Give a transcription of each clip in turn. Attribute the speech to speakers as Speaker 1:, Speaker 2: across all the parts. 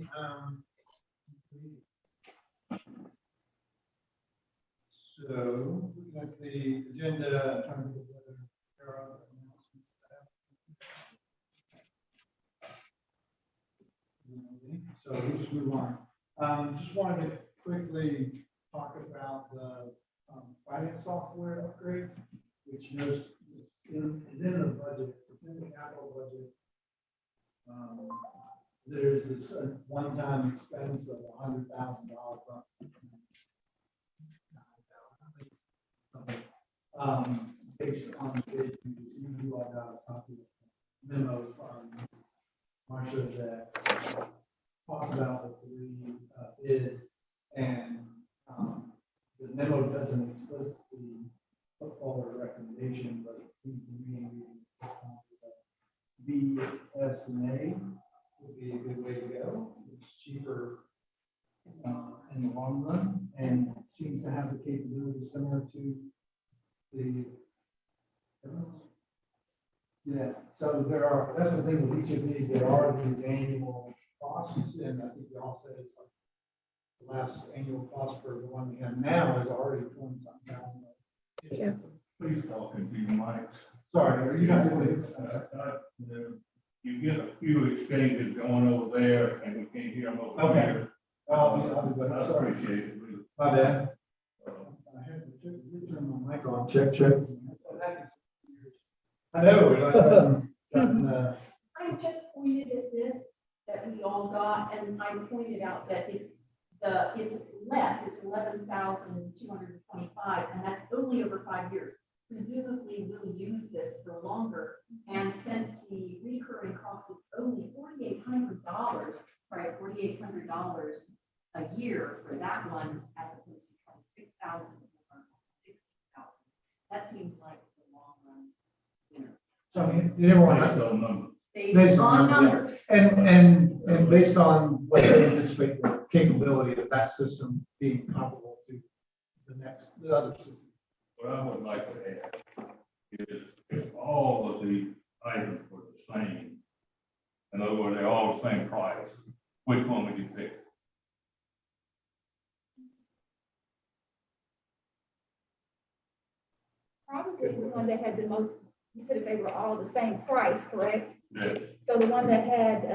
Speaker 1: everybody. So, looking at the agenda, trying to get whether there are other announcements. So we'll just move on. Just wanted to quickly talk about the finance software upgrade, which is in the budget, it's in the capital budget. There's this one-time expense of $100,000. Based on the bid, you all got a copy of the memo from Marcia that talks about the three bids, and the memo doesn't explicitly put forward a recommendation, but it seems to me BS&A would be a good way to go. It's cheaper in the long run, and seems to have the capability similar to the. Yeah, so that's the thing with each of these, there are these annual costs, and I think you all said it's like the last annual cost for the one we have now is already $20-something.
Speaker 2: Yeah.
Speaker 3: Please talk into your mics.
Speaker 1: Sorry, are you not doing it?
Speaker 3: You get a few exchanges going over there and we can't hear them over
Speaker 1: Okay.
Speaker 3: here.
Speaker 1: I'll be good.
Speaker 3: I
Speaker 1: Sorry.
Speaker 3: appreciate it. Really.
Speaker 1: My bad. I had to turn my mic on. Check, check. I know.
Speaker 4: I just pointed at this that we all got, and I pointed out that it's less, it's 11,225, and that's only over 5 years. Presumably we'll use this for longer, and since the recurring cost is only $4,800 a year for that one, as opposed to $26,000 or $60,000, that seems like the long run winner.
Speaker 1: So you never want
Speaker 3: Based
Speaker 1: to.
Speaker 3: on numbers.
Speaker 4: Based on numbers.
Speaker 1: And based on what they anticipate the capability of that system being comparable to the other system.
Speaker 3: What I would like to add is if all of the items were the same, in other words, they're all the same price, which one would you pick?
Speaker 2: Probably the one that had the most, you said if they were all the same price, correct?
Speaker 3: Yes.
Speaker 2: So the one that had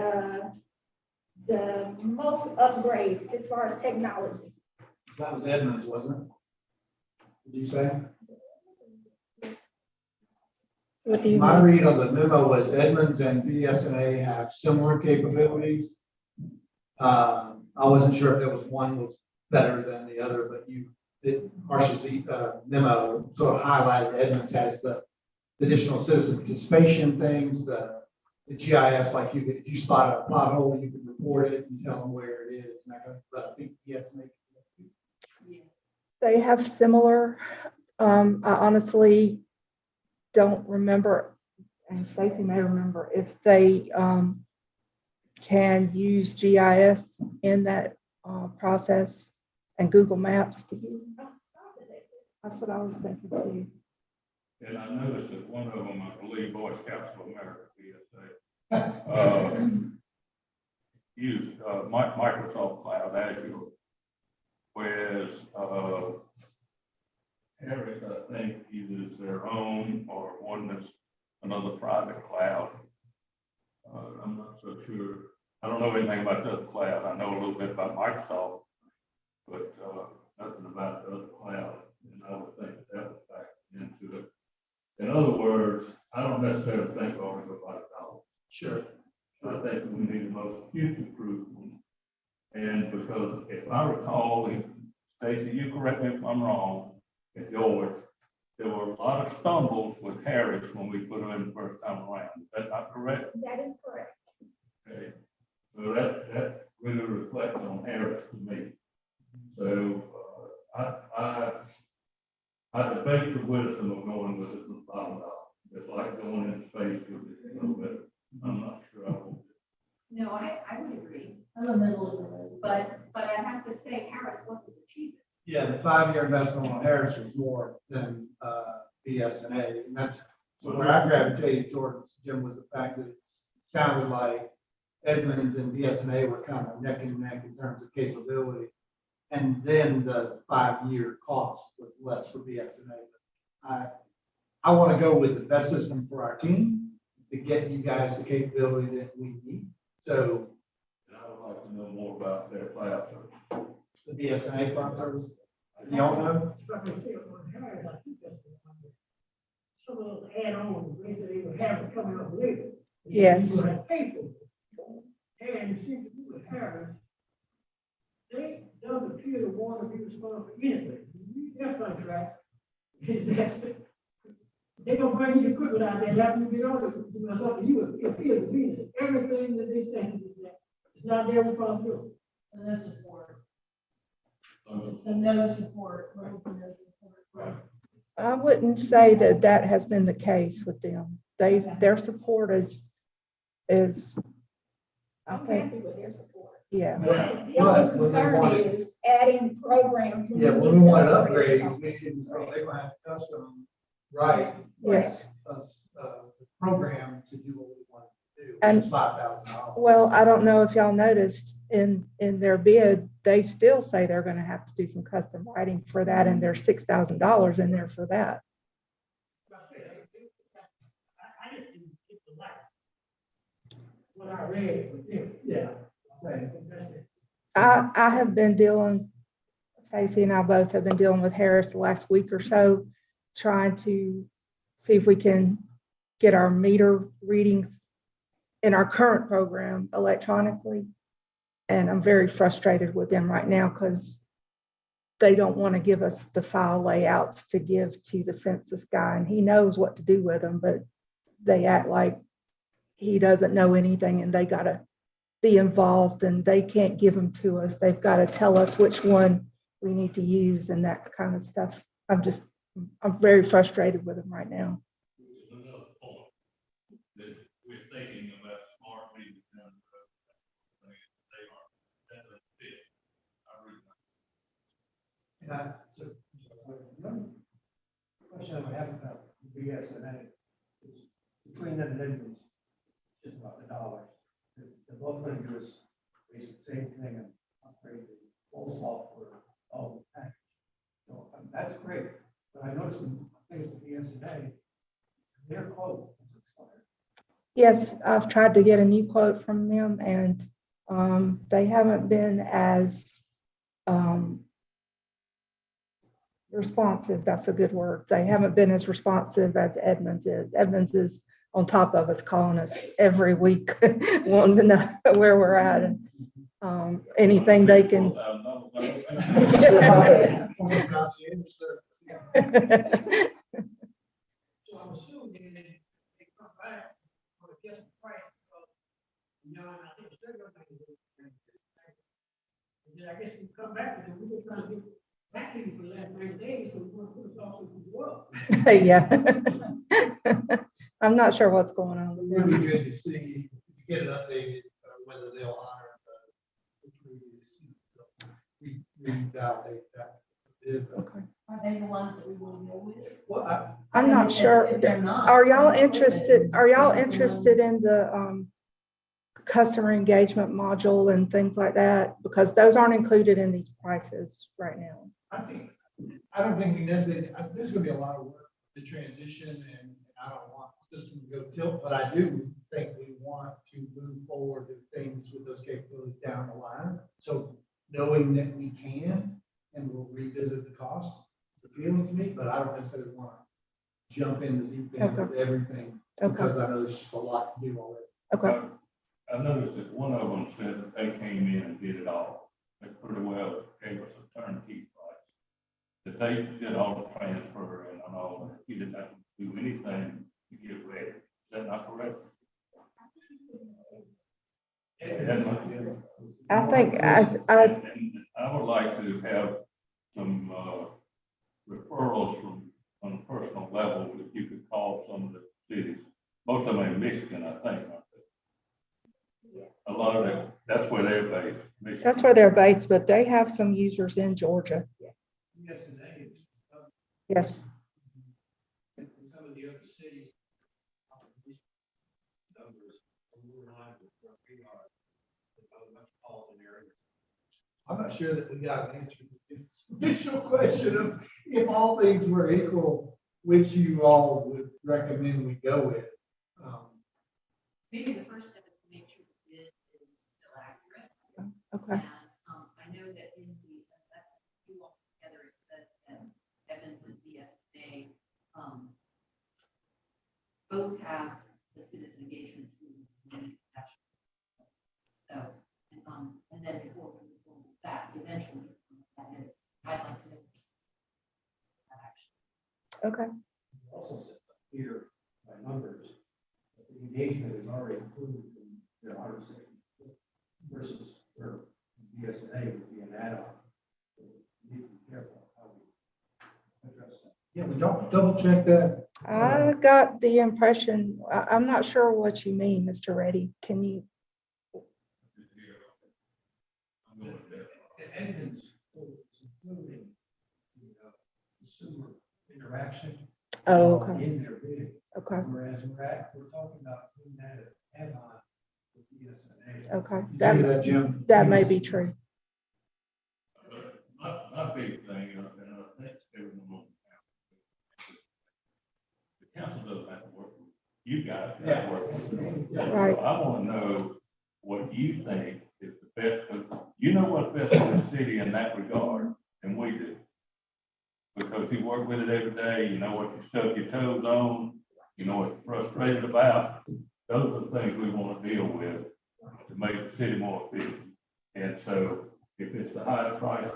Speaker 2: the most upgrades as far as technology.
Speaker 1: That was Edmunds, wasn't it? Did you say?
Speaker 2: What do
Speaker 1: My read on the memo was Edmunds and BS&A have similar capabilities. I wasn't sure if there was one was better than the other, but Marcia's memo sort of highlighted Edmunds has the additional citizen participation things, the GIS, like if you spot a pothole, you can report it and tell them where it is. And but I think BS&A.
Speaker 5: They have similar, I honestly don't remember, and Stacy may remember, if they can use GIS in that process and Google Maps. That's what I was thinking too.
Speaker 3: And I noticed that one of them, I believe, Boy Scouts of America, BSA, used Microsoft Cloud Azure, whereas Harris, I think, uses their own or one that's another private cloud. I'm not so sure. I don't know anything about the other cloud. I know a little bit about Microsoft, but nothing about the other cloud. And I would think that would factor into it. In other words, I don't necessarily think we're going to go by the dollar.
Speaker 1: Sure.
Speaker 3: I think we need the most future-proof one. And because if I recall, Stacy, you correct me if I'm wrong, at George, there were a lot of stumbles with Harris when we put them in the first time around. Is that not correct?
Speaker 2: That is correct.
Speaker 3: Okay. So that really reflects on Harris to me. So I debate the wisdom of going with it from bottom up. It's like going in space with it a little bit. I'm not sure I will.
Speaker 4: No, I would agree,
Speaker 6: I'm the middle of the road.
Speaker 4: but I have to say Harris wasn't the cheapest.
Speaker 1: Yeah, the 5-year investment on Harris was more than BS&A, and that's where I gravitated towards, Jim, was the fact that it sounded like Edmonds and BSNA were kind of neck and neck in terms of capability. And then the 5-year cost was less for BSNA. I want to go with the best system for our team to get you guys the capability that we need. So
Speaker 3: And I would like to know more about their cloud service.
Speaker 1: the BSNA cloud service, y'all know?
Speaker 6: Some of those add-ons, basically, they would have it coming up later.
Speaker 5: Yes.
Speaker 6: You would have to pay for it. And it seems to do with Harris, they don't appear to want to be responsible for anything. You read their contract, is that they don't bring you the equipment out there, after you get on it, you know, something you would appear to be that everything that they say is that it's not their responsibility.
Speaker 4: And no support. It's a no support, right, no support.
Speaker 3: Right.
Speaker 5: I wouldn't say that that has been the case with them. Their support is, I
Speaker 2: I'm
Speaker 5: think,
Speaker 2: happy with their support.
Speaker 5: yeah.
Speaker 2: The only concern is adding programs.
Speaker 1: Yeah, when we wanted to upgrade, we didn't, so they might have to custom write
Speaker 5: Yes.
Speaker 1: the program to do what we want to do,
Speaker 5: And-
Speaker 1: which is $5,000.
Speaker 5: Well, I don't know if y'all noticed in their bid, they still say they're gonna have to do some custom writing for that, and there's $6,000 in there for that.
Speaker 6: I just didn't get the light. What I read was different.
Speaker 1: Yeah. Same.
Speaker 5: I have been dealing, Stacy and I both have been dealing with Harris the last week or so, trying to see if we can get our meter readings in our current program electronically. And I'm very frustrated with them right now because they don't want to give us the file layouts to give to the census guy, and he knows what to do with them, but they act like he doesn't know anything and they got to be involved and they can't give them to us. They've got to tell us which one we need to use and that kind of stuff. I'm very frustrated with them right now.
Speaker 3: Which is another point that we're thinking about smart meters down the road. I mean, they are, that doesn't fit. I really
Speaker 7: One question I have about BSNA is between them and Edmonds, just about the dollars. They're both going to do is basically the same thing and upgrade the whole software, all the package. So that's great, but I noticed in things with BSNA, their quote is expired.
Speaker 5: Yes, I've tried to get a new quote from them and they haven't been as responsive. That's a good word. They haven't been as responsive as Edmonds is. Edmonds is on top of us, calling us every week, wanting to know where we're at and anything they can.
Speaker 1: Concierge service.
Speaker 6: So I'm assuming they come back for a guest price, because, you know, and I think they're going to. And then I guess we come back and we're just trying to get back to you for the last 90 days, so we want to put us off to the world.
Speaker 5: Yeah. I'm not sure what's going on with
Speaker 1: It would
Speaker 5: them.
Speaker 1: be good to see, if you get it updated, whether they'll honor the previous, revalidate that bid.
Speaker 5: Okay.
Speaker 4: Are they the ones that we want to go with?
Speaker 1: Well,
Speaker 5: I'm not sure.
Speaker 4: If they're not.
Speaker 5: Are y'all interested in the customer engagement module and things like that? Because those aren't included in these prices right now.
Speaker 1: I don't think we necessarily, there's gonna be a lot of work to transition and I don't want the system to go tilt, but I do think we want to move forward with things with those capabilities down the line. So knowing that we can, and we'll revisit the cost, it's appealing to me, but I don't necessarily want to jump in the deep end of everything
Speaker 5: Okay,
Speaker 1: because I know there's just a lot to do already.
Speaker 5: okay.
Speaker 3: I noticed that one of them said that they came in and did it all. They pretty well gave us a turnkey price. That they did all the transfer and all that. He didn't have to do anything to get ready. Is that not correct?
Speaker 5: I think
Speaker 3: And I would like to have some referrals from, on a personal level, if you could call some of the cities. Most of them in Michigan, I think, aren't they? A lot of them, that's where they're based. Michigan.
Speaker 5: that's where they're based, but they have some users in Georgia.
Speaker 7: BSNA is,
Speaker 5: Yes.
Speaker 7: in some of the other cities, numbers are more in line with what we are. area.
Speaker 1: I'm not sure that we got an answer to this initial question of if all things were equal, which you all would recommend we go with.
Speaker 4: Maybe the first step is to make sure the bid is still accurate.
Speaker 5: Okay,
Speaker 4: And I know that in the assessment, you all together, it says that Evans and BSA both have the citizen engagement tools. So, and then before we move on with that, eventually, that is, I'd like to know. That action.
Speaker 5: okay,
Speaker 7: Also said here by numbers, that the engagement is already included in their 160 versus where BSNA would be an add-on. So we need to be careful how we address that.
Speaker 1: Yeah, we don't double check that.
Speaker 5: I got the impression, I'm not sure what you mean, Mr. Reddy, can you,
Speaker 7: And Edmunds is including the consumer interaction.
Speaker 5: oh, okay,
Speaker 7: In their bidding,
Speaker 5: okay,
Speaker 7: whereas we're talking about doing that as add-on with BSNA.
Speaker 5: okay,
Speaker 1: Did you hear
Speaker 5: that,
Speaker 1: that, Jim?
Speaker 5: that may be true.
Speaker 3: My big thing, and I think everyone on the council doesn't have to work with you guys, you have to work with me.
Speaker 5: Right.
Speaker 3: So I want to know what you think is the best, because you know what's best for the city in that regard, and we do. Because you work with it every day, you know what you stuck your toes on, you know what you're frustrated about. Those are the things we want to deal with to make the city more efficient. And so if it's the highest price,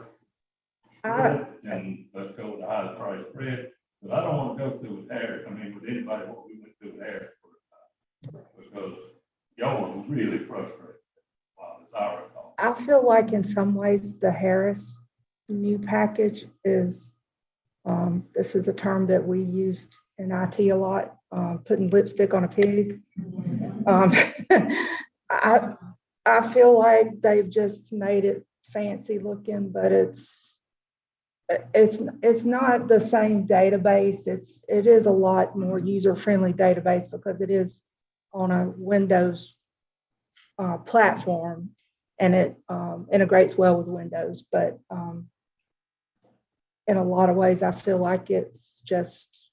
Speaker 3: then let's go with the highest price spread. But I don't want to go through with Harris, with anybody what we went through with Harris for the time. Because y'all were really frustrated. Wow, it's our fault.
Speaker 5: I feel like in some ways, the Harris new package is, this is a term that we used in IT a lot, putting lipstick on a pig. I feel like they've just made it fancy looking, but it's not the same database. It is a lot more user-friendly database because it is on a Windows platform, and it integrates well with Windows. But in a lot of ways, I feel like it's just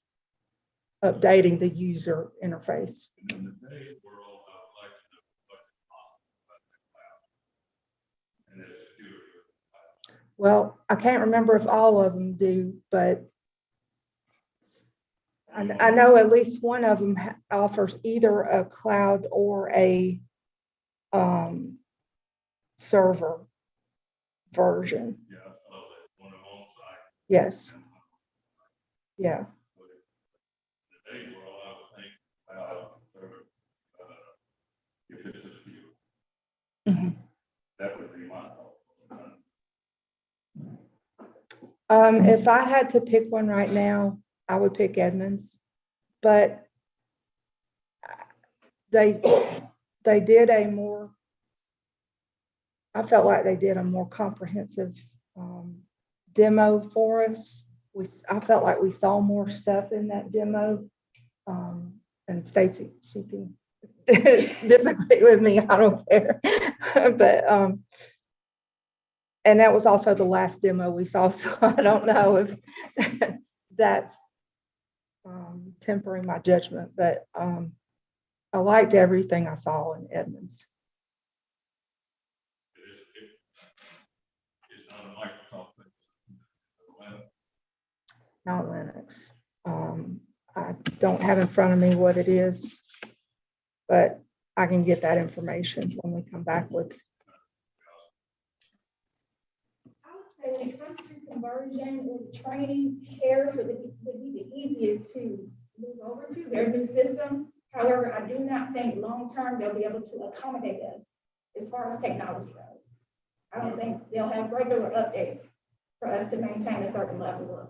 Speaker 5: updating the user interface.
Speaker 3: And in today's world, I would like to know what's possible about the cloud and its security.
Speaker 5: Well, I can't remember if all of them do, but I know at least one of them offers either a cloud or a server version.
Speaker 3: Yeah, I saw that one of them on site.
Speaker 5: Yes. Yeah.
Speaker 3: But in today's world, I would think server, if it's a few,
Speaker 5: Mhm.
Speaker 3: that would be my thought.
Speaker 5: If I had to pick one right now, I would pick Edmunds, but they did I felt like they did a more comprehensive demo for us. I felt like we saw more stuff in that demo. And Stacy, she can disagree with me, I don't care. But and that was also the last demo we saw, so I don't know if that's tempering my judgment, but I liked everything I saw in Edmunds.
Speaker 3: It's not a Microsoft thing.
Speaker 5: Not Linux. I don't have in front of me what it is, but I can get that information when we come back with.
Speaker 2: I would say when it comes to conversion or training, Harris would be the easiest to move over to their new system. However, I do not think long-term they'll be able to accommodate us as far as technology goes. I don't think they'll have regular updates for us to maintain a certain level of.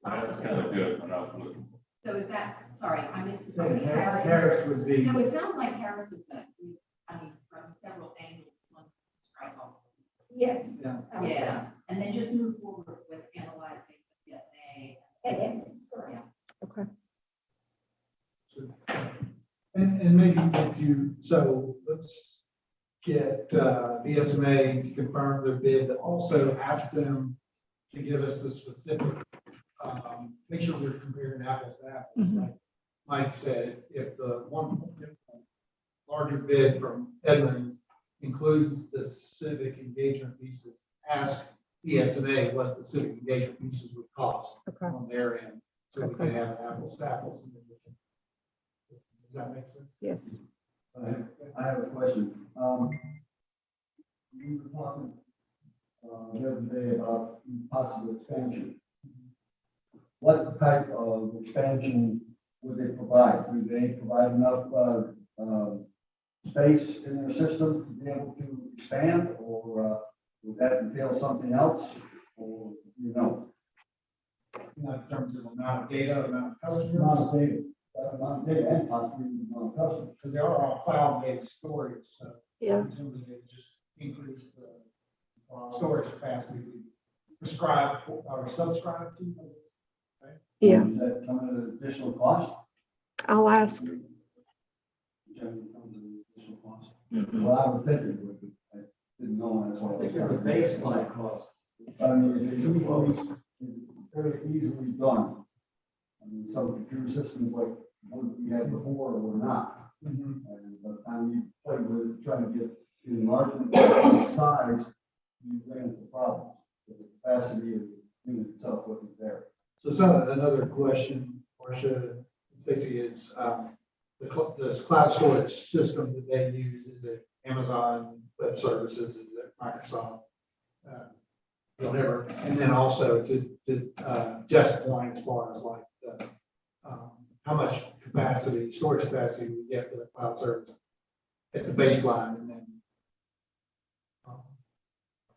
Speaker 3: That's kind of judgment I was looking for.
Speaker 4: So is that, sorry, I missed.
Speaker 1: So Harris would be,
Speaker 4: So it sounds like Harris is from several angles, one strike off.
Speaker 2: Yes.
Speaker 4: Yeah, and then just move forward with analyzing the PSA.
Speaker 2: And correct.
Speaker 5: Okay.
Speaker 1: and maybe if you, so let's get BSNA to confirm their bid, but also ask them to give us the specific, make sure we're comparing apples to apples.
Speaker 5: Mhm.
Speaker 1: Like Mike said, if the one larger bid from Edmonds includes the civic engagement pieces, ask BSNA what the civic engagement pieces would cost
Speaker 5: Okay.
Speaker 1: on their end, so we can
Speaker 5: Okay.
Speaker 1: have apples to apples. Does that make sense?
Speaker 5: Yes.
Speaker 8: I have a question. You were talking, the other day about possible expansion. What type of expansion would they provide? Would they provide enough, space in their system to be able to expand, or, would that entail something else? Or, you know,
Speaker 1: Not in terms of amount of data, amount of customers.
Speaker 8: amount of data and possibly the amount of customers.
Speaker 1: Because they are all cloud-based storage, so
Speaker 5: Yeah.
Speaker 1: presumably they just increase the storage capacity we prescribe or subscribe to.
Speaker 5: Yeah.
Speaker 8: Does that come at an additional cost?
Speaker 5: I'll ask.
Speaker 8: Generally comes at an additional cost.
Speaker 5: Mhm.
Speaker 8: Well, I would think it would, but I didn't know, and that's why.
Speaker 7: I think there's a baseline cost.
Speaker 8: I mean, it's very easily done. I mean, some computer systems like what we had before were not. And by the time you play with it, trying to get enlargement size, you ran into problems. The capacity of the unit itself wasn't there.
Speaker 1: So another question, Marcia, Stacy, is this cloud storage system that they use, is it Amazon Web Services, is it Microsoft? Whatever, and then also to Jeff's point, as far as like the, how much capacity, storage capacity we get for the cloud service at the baseline, and then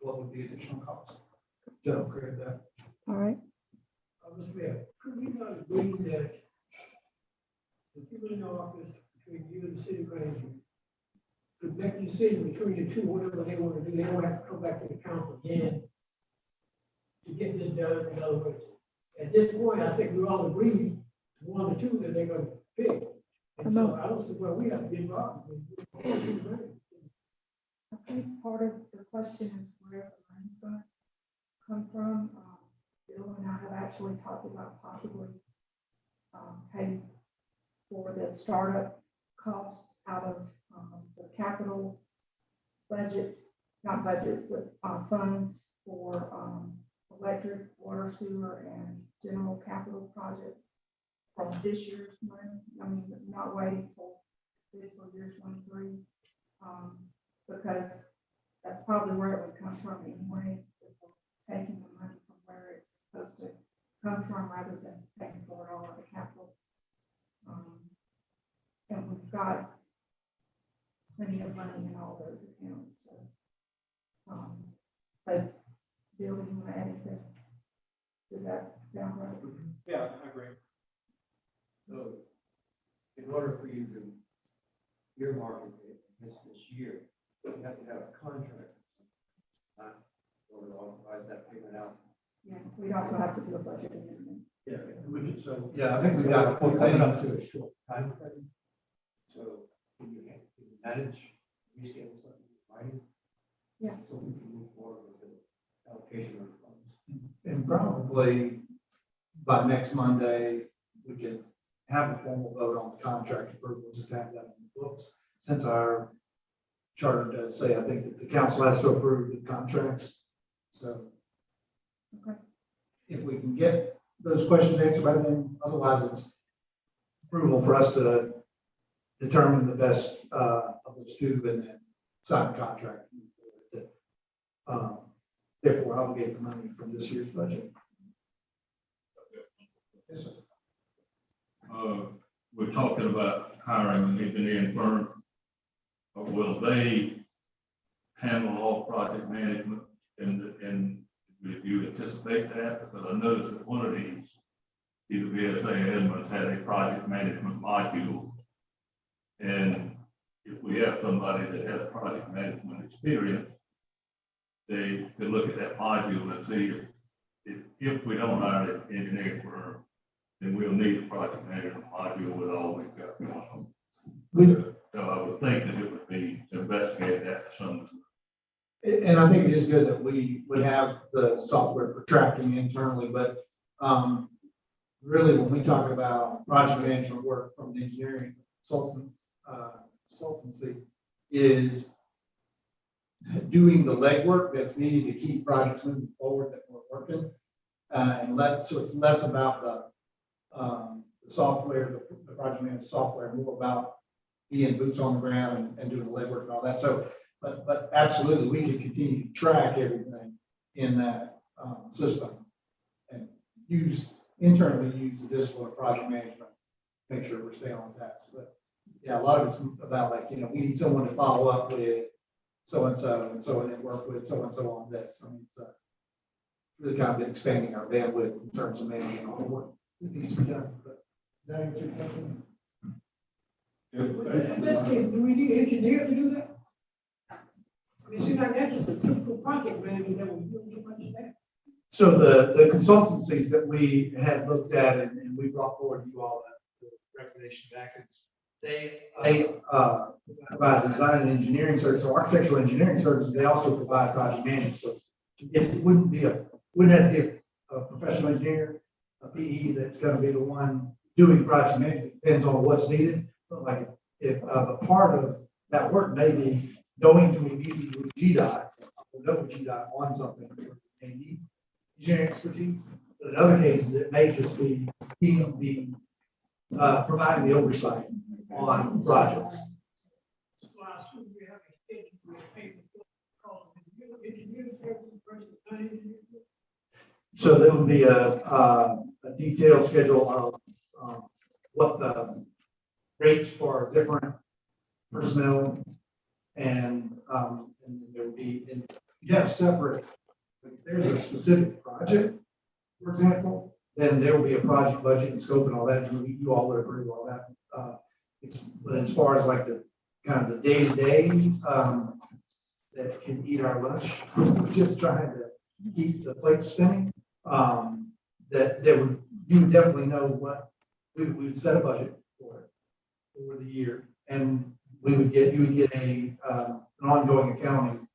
Speaker 1: what would be additional cost? Joe, create that.
Speaker 5: All right.
Speaker 6: Mr. Mayor, could we not agree that the people in the office, between you and the city manager, could make the decision between the two, whatever they want to do, they don't have to come back to the council again to get this done, in other words. At this point, I think we all agree, one or two that they're gonna pick. And so I don't see why we have to get involved.
Speaker 5: I think part of the question is where the money's going to come from. Bill and I have actually talked about possibly paying for the startup costs out of the capital budgets, not budgets, but funds for electric, water, sewer, and general capital projects from this year's money. I mean, not waiting for fiscal year 23. Because that's probably where it would come from anyway, if we're taking the money from where it's supposed to come from rather than paying for it all out of capital. And we've got plenty of money in all those accounts, so. But Bill, do you want to add anything? Does that sound right?
Speaker 7: Yeah, I agree. So, in order for you to earmark it this year, you have to have a contract. Or authorize that payment out.
Speaker 5: Yeah, we'd also have to do a budget amendment.
Speaker 7: Yeah, we can, so.
Speaker 1: Yeah, I think we got
Speaker 7: We're coming up
Speaker 1: to
Speaker 7: to a short time frame. So, can you manage, reschedule something, right?
Speaker 5: Yeah.
Speaker 7: So we can move forward with the allocation of funds.
Speaker 1: And probably by next Monday, we can have a formal vote on the contract approval, just have that on the books. Since our charter does say, I think that the council has to approve the contracts. So
Speaker 5: Okay.
Speaker 1: if we can get those questions answered by them, otherwise it's approval for us to determine the best of those two and then sign the contract. Therefore obligate the money from this year's budget. Yes, sir.
Speaker 3: We're talking about hiring an engineering firm. Will they handle all project management and do you anticipate that? Because I noticed that one of these, either BSA or Edmonds had a project management module. And if we have somebody that has project management experience, they could look at that module and see if we don't hire an engineering firm, then we'll need a project management module with all we've got going on. So I would think that it would be to investigate that to some.
Speaker 1: And I think it is good that we have the software for tracking internally, but, really, when we talk about project management work from the engineering consultancy is doing the legwork that's needed to keep projects moving forward that we're working. So it's less about the software, the project management software, more about being boots on the ground and doing the legwork and all that. So, but absolutely, we can continue to track everything in that system and internally use the discipline of project management, make sure we're staying on task. But yeah, a lot of it's about like, we need someone to follow up with so-and-so and then work with so-and-so on this. I mean, it's really kind of been expanding our bandwidth in terms of managing all the work that needs to be done. But does that answer your question?
Speaker 6: In this case, do we need an engineer to do that? I mean, it seems like that's just a typical project manager that will do too much of that.
Speaker 1: So the consultancies that we had looked at and we brought forward to you all the recommendation packets, they provide design and engineering services, so architectural engineering services. They also provide project management services. Yes, it wouldn't have to be a professional engineer, a PE that's going to be the one doing project management. Depends on what's needed. But like if a part of that work may be going to a meeting with GDOT, or go with GDOT on something they need engineering expertise. But in other cases, it may just be providing the oversight on projects.
Speaker 6: So I assume we have a schedule for the payment cost. Engineering services versus non-engineering.
Speaker 1: So there would be a detailed schedule of what the rates for different personnel and there would be, and you have separate, if there's a specific project, for example, then there will be a project budget and scope and all that. You all would agree with all that. But as far as like the kind of the day-to-day that can eat our lunch, we're just trying to keep the plate spinning. You would definitely know what we would set a budget for it over the year, and you would get an ongoing accounting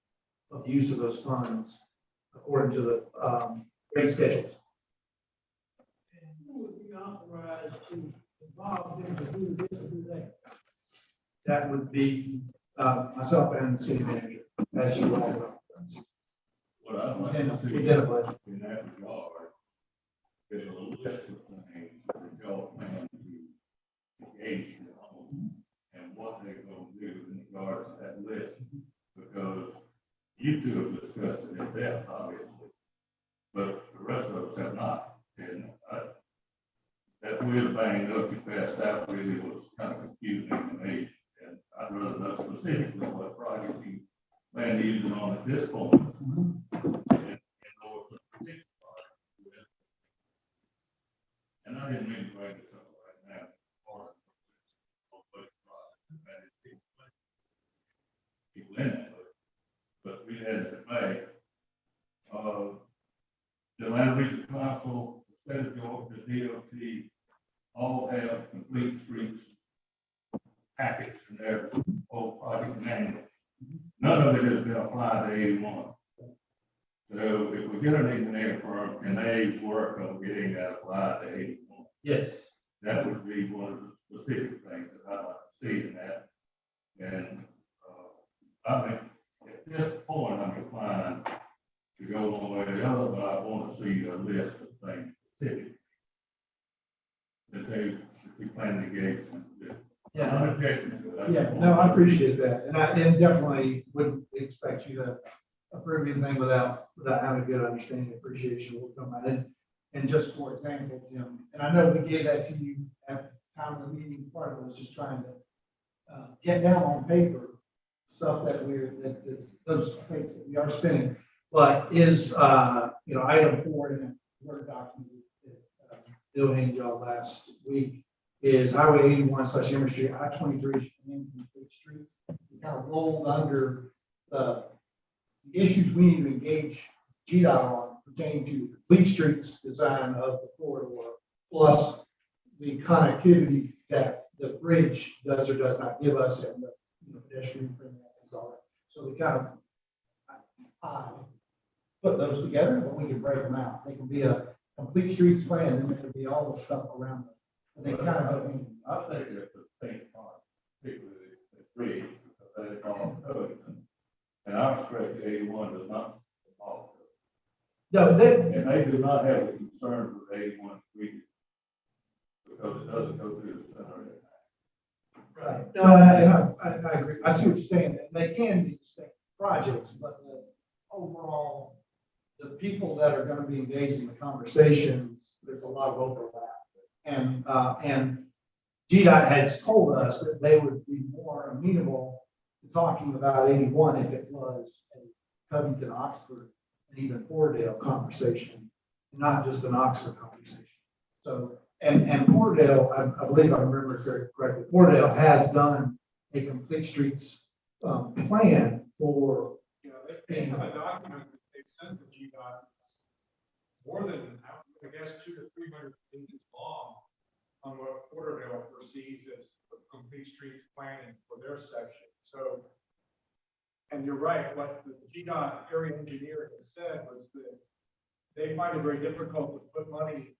Speaker 1: of the use of those funds according to the rate schedules.
Speaker 6: And who would be authorized to involve them to do this or do that?
Speaker 1: That would be myself and the city manager, as you all know.
Speaker 3: What I'd like
Speaker 1: And
Speaker 3: to
Speaker 1: we
Speaker 3: see
Speaker 1: did a budget.
Speaker 3: in that regard is a list of things that y'all plan to engage on and what they're going to do in regards to that list. Because you two have discussed it in depth, obviously, but the rest of us have not. And that whiz bang up you passed out really was kind of confusing to me. And I'd rather know specifically what project you plan to use it on at this point. And I didn't mean to bring this up right now. People in it, but we had to debate. The Atlanta Regional Council, the state of Georgia, the DOT, all have complete streets packets in their whole project manual. None of it has been applied to 81. So if we get an engineering firm and they work on getting that applied to 81,
Speaker 1: Yes.
Speaker 3: that would be one of the specific things that I'd like to see in that. And I mean, at this point, I'm inclined to go one way or the other, but I want to see a list of things specific that we plan to engage in.
Speaker 1: Yeah.
Speaker 3: I'm objecting to it.
Speaker 1: Yeah, no, I appreciate that. And I definitely wouldn't expect you to approve anything without having a good understanding, appreciation of what's going on. And just for example, Jim, and I know we gave that to you at the time of the meeting, part of it was just trying to get down on paper stuff that's those things that we are spending, but is, item 4 in a Word document that Bill handed y'all last week is Highway 81/Emory Street, I-23 streets. We kind of rolled under the issues we need to engage GDOT on pertaining to complete streets design of the corridor, plus the connectivity that the bridge does or does not give us, and the, you know, pedestrian friendly and all that. So we kind of put those together, but we can break them out. They can be a complete streets plan, and there can be all the stuff around them. And they kind of,
Speaker 3: I think it's the state part, particularly the bridge, because they call code. And our stretch 81 does not involve code.
Speaker 1: no, they,
Speaker 3: And they do not have a concern with 81 street because it doesn't go through the center of it.
Speaker 1: right. No, I agree. I see what you're saying. They can be distinct projects, but the overall, the people that are gonna be engaged in the conversations, there's a lot of overlap. And GDOT has told us that they would be more amenable to talking about 81 if it was a Covington, Oxford, and even Fordale conversation, not just an Oxford conversation. So, and Fordale, I believe I remember correctly, Fordale has done a complete streets plan for,
Speaker 9: You know, they have a document that they sent to GDOT, more than, I guess, 200 to 300 pages long on what Porterville perceives as the complete streets planning for their section. So, and you're right, what the GDOT area engineer has said was that they find it very difficult to put money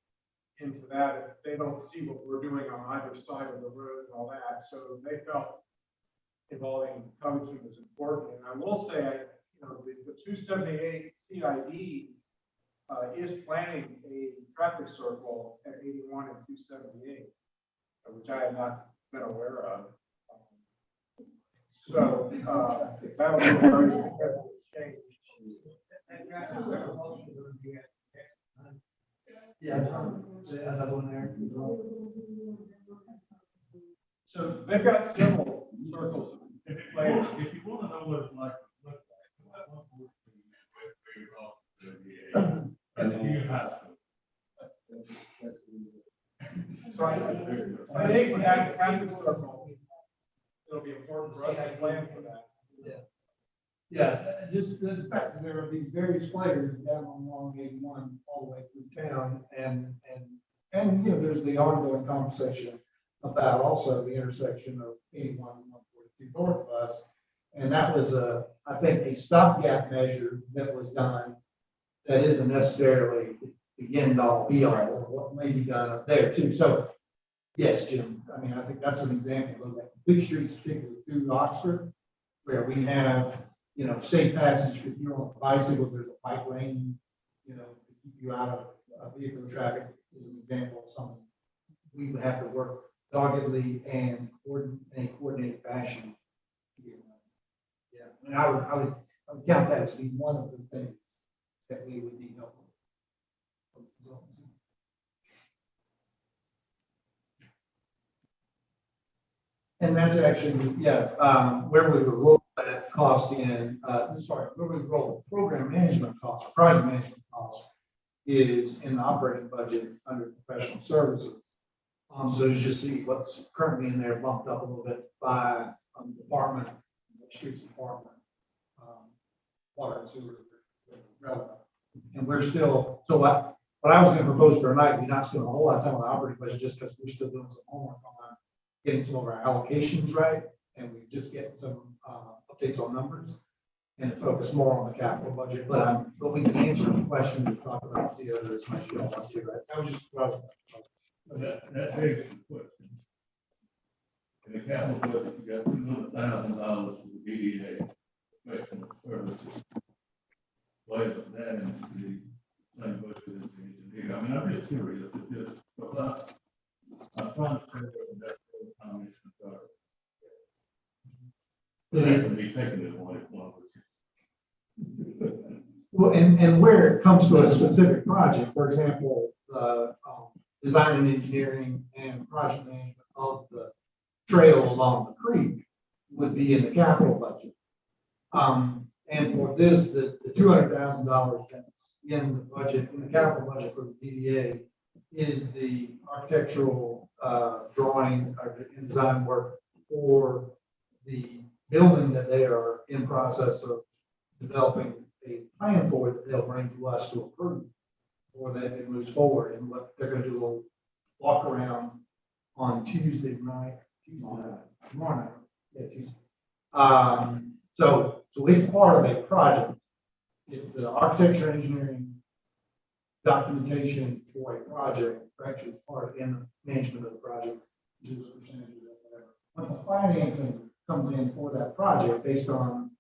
Speaker 9: into that if they don't see what we're doing on either side of the road and all that. So they felt involving Covington was important. And I will say, you know, the 278 CID is planning a traffic circle at 81 and 278, which I have not been aware of. So that'll be a very significant change. And that's a second motion that would be at next time.
Speaker 1: yeah, another one there.
Speaker 9: So they've got several circles in place.
Speaker 3: If you want to know what it's like, look at one more thing, very off the and then you have to.
Speaker 9: So I think with that traffic circle, it'll be important for us to plan for that.
Speaker 1: Yeah, just the fact that there are these various players down on long 81 all the way through town, and you know, there's the ongoing conversation about also the intersection of 81 and 142 north of us. And that was I think, a stopgap measure that was done that isn't necessarily the end all be all of what may be done up there too. So, yes, Jim, I mean, I think that's an example of that. Complete streets, particularly through Oxford, where we have, you know, safe passage if you're on a bicycle, there's a bike lane, you know, to keep you out of vehicle traffic is an example of something we would have to work doggedly and in a coordinated fashion. Yeah, and I would count that as being one of the things that we would need help with. And that's actually, where we would roll that cost in, where we roll program management costs, or project management costs is in the operating budget under professional services. So you just see what's currently in there bumped up a little bit by department, streets department, water and sewer, relevant. And we're still, so what I was gonna propose for tonight, we're not spending a whole lot of time on the operating budget just because we're still doing some homework on getting some of our allocations right. And we just get some updates on numbers and focus more on the capital budget. But we can answer the questions and talk about the others as much as you want to, right? That was just what I was.
Speaker 3: That begs the question. In the capital budget, you got $200,000 for the DDA, professional services. Why isn't that in the same budget as the engineer? I mean, I'm just curious, it's just, but I'm trying to figure out that combination of guard. That can be taken as one.
Speaker 1: Well, and where it comes to a specific project, for example, design and engineering and project management of the trail along the creek would be in the capital budget. And for this, the $200,000 that's in the budget, in the capital budget for the DDA is the architectural drawing and design work for the building that they are in process of developing a plan for that they'll bring to us to approve, or that it moves forward. And what they're going to do a little walk around on Tuesday night Tomorrow night. Yeah, Tuesday. So it's part of a project. It's the architecture engineering documentation for a project, actually it's part in the management of the project, which is a percentage of whatever. When the financing comes in for that project based on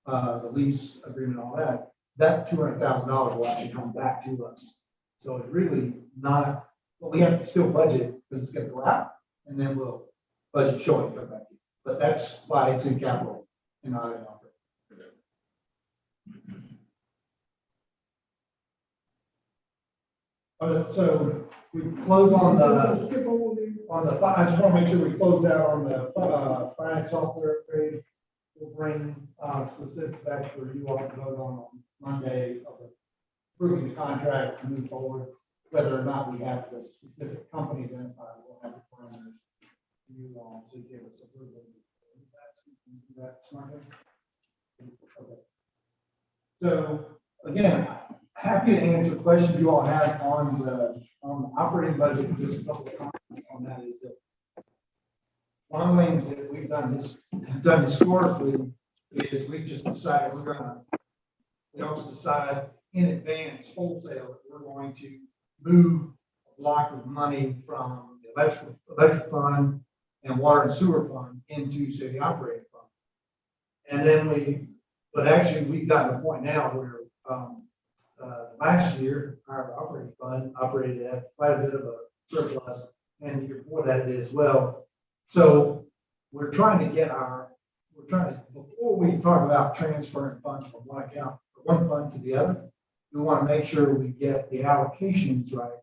Speaker 1: the lease agreement, all that, that $200,000 will actually come back to us. So it's really not, but we have to still budget because it's going to go out, and then we'll budget showing come back in. But that's why it's in capital and not in operating. So we close on the, I just want to make sure we close out on the finance software upgrade. We'll bring specifics back for you all to vote on Monday of approving the contract to move forward. Whether or not we have the specific company identified, we'll have the parameters for you all to give us approval. That's smart. Okay. So again, happy to answer questions you all have on the operating budget. Just a couple of comments on that is that one of the things that we've done historically is we just decided we always decide in advance wholesale that we're going to move a block of money from the electric fund and water and sewer fund into, say, the operating fund. And then but actually we've gotten to a point now where last year, our operating fund operated at quite a bit of a surplus, and the year before that it did as well. So we're trying to before we talk about transferring funds from one account, one fund to the other, we want to make sure we get the allocations right.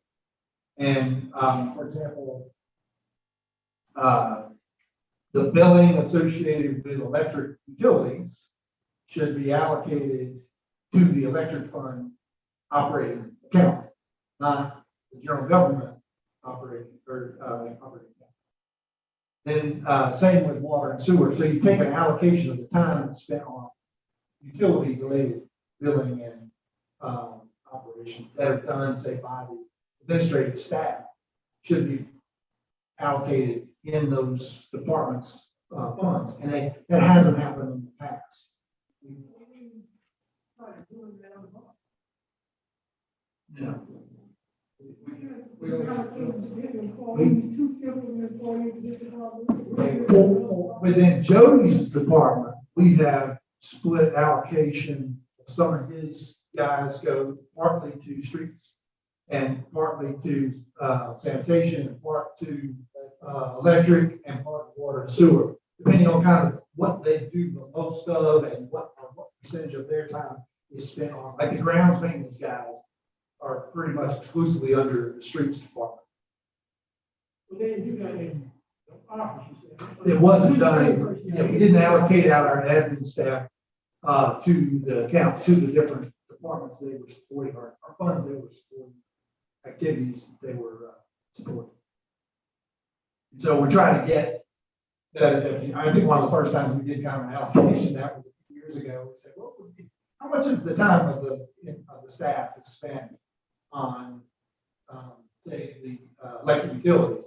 Speaker 1: And for example, the billing associated with electric utilities should be allocated to the electric fund operating account, not the general government operating account. Then same with water and sewer. So you take an allocation of the time spent on utility related billing and operations that are done, say, by the administrative staff, should be allocated in those departments' funds, and that hasn't happened in the past. No. Within Jody's department, we have split allocation. Some of his guys go partly to streets and partly to sanitation, and part to electric, and part water and sewer, depending on kind of what they do the most of and what percentage of their time is spent on. Like the grounds maintenance guys are pretty much exclusively under the streets department. It wasn't done, yeah, we didn't allocate out our admin staff to the account, to the different departments they were supporting, our funds they were supporting, activities they were supporting. So we're trying to get that. I think one of the first times we did kind of an allocation, that was a few years ago. We said, well, how much of the time of the staff is spent on, say, the electric utilities?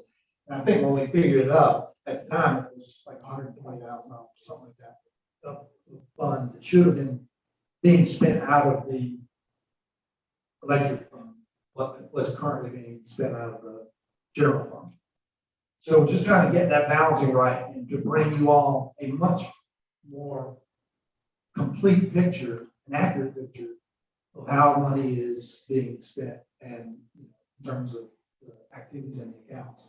Speaker 1: And I think when we figured it up at the time, it was like $120,000, something like that, of funds that should have been being spent out of the electric fund, what was currently being spent out of the general fund. So we're just trying to get that balancing right and to bring you all a much more complete picture, an accurate picture of how money is being spent and in terms of the activities and the accounts.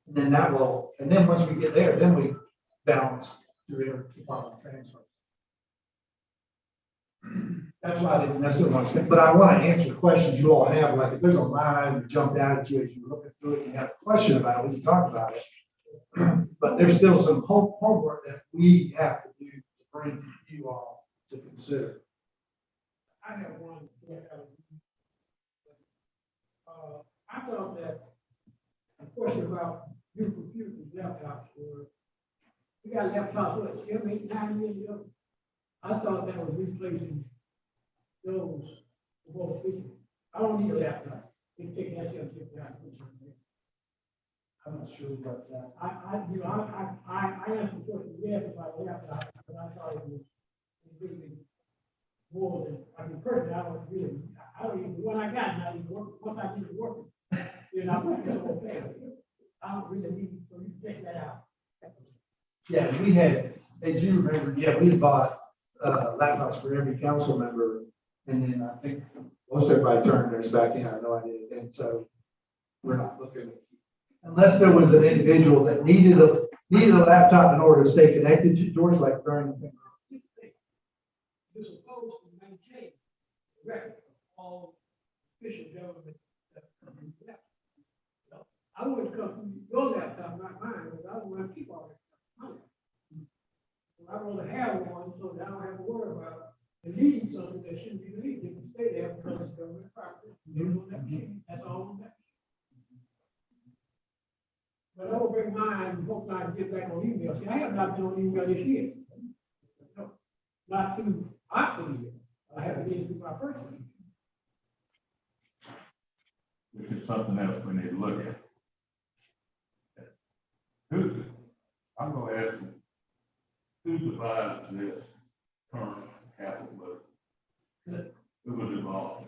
Speaker 1: And then and then once we get there, then we balance through interdepartmental transfers. That's why I didn't necessarily want to spend, but I want to answer the questions you all have. Like if there's a line item that jumped out at you as you're looking through it and you have a question about it, we can talk about it. But there's still some homework that we have to do to bring you all to consider.
Speaker 6: I have one. I thought that a question about new computers, laptops, or we got laptops, what, 7, 8, 9 years ago? I thought that was replacing those for both people. I don't need a laptop. They take that shit and take that.
Speaker 1: I'm not sure about that.
Speaker 6: I answered the question yes about the laptop, but I thought it was really more than, I mean, personally, I don't really, I don't even, when I got, now, once I get it working, then I'm like, it's okay. I don't really need, for you to take that out.
Speaker 1: Yeah, we had, as you remember, yeah, we bought laptops for every council member. And then I think most everybody turned theirs back in, I have no idea. And so we're not looking, unless there was an individual that needed a laptop in order to stay connected to George, like during the.
Speaker 6: You're supposed to maintain the record of all official government. I wouldn't come to your laptop, not mine, because I don't want to keep all that stuff. I'd rather have one so that I don't have to worry about deleting something that shouldn't be deleted. It can stay there because it's government property. That's all that. But I will bring mine, and hope I get back on email. See, I have not been on email this year. No, not through Oscar email. I haven't been through my personal email.
Speaker 3: Which is something else we need to look at. I'm gonna ask you, who devised this current capital budget? Who was involved?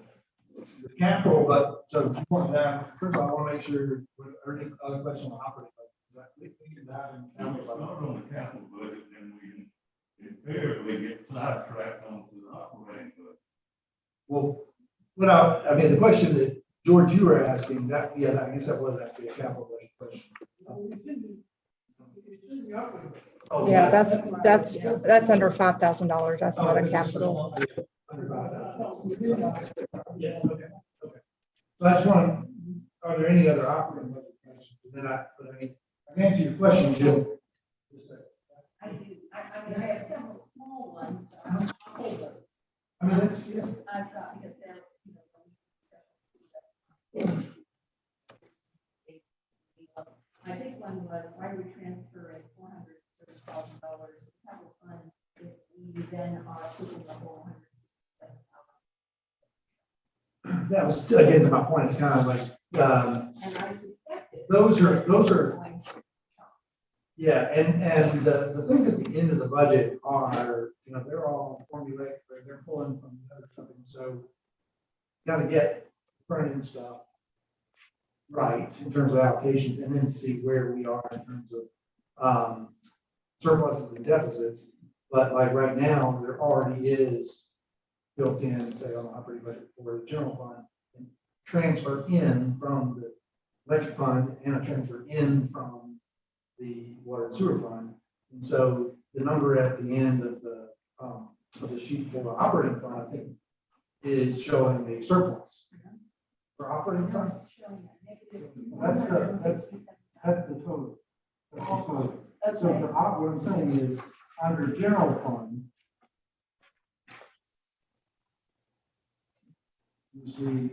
Speaker 1: The capital, but so if you want that, first of all, I want to make sure, or any other question on operating budget, we can dive in.
Speaker 3: Now, we start on the capital budget, then we can invariably get sidetracked onto the operating budget.
Speaker 1: Well, I mean, the question that George, you were asking, that, yeah, I guess that was actually a capital budget question. Oh,
Speaker 5: Yeah, that's under $5,000. That's not a capital.
Speaker 1: Under 5,000. Yes, okay. So I just want, are there any other operating budget questions? And then but I mean, I can answer your question, Jim. Just a second.
Speaker 4: I do, I mean, I have several small ones, but I'll hold those.
Speaker 1: I mean, that's, yeah.
Speaker 4: I've got, because they're, you know. My big one was why are we transferring $430,000 capital fund if we then are putting the whole $107,000?
Speaker 1: That was, again, to my point, it's kind of like,
Speaker 4: And I suspected.
Speaker 1: those are,
Speaker 4: going to-
Speaker 1: yeah, and the things at the end of the budget are, you know, they're all formulaic, they're pulling from the other company, so got to get front end stuff right in terms of allocations, and then see where we are in terms of surpluses and deficits. But like right now, there already is built in, say, on the operating budget for the general fund, and transfer in from the electric fund and a transfer in from the water and sewer fund. And so the number at the end of the sheet for the operating fund, I think, is showing a surplus for operating fund.
Speaker 4: It's showing a negative.
Speaker 1: That's the total. That's the total. So
Speaker 4: Okay.
Speaker 1: for what I'm saying is, under general fund, you see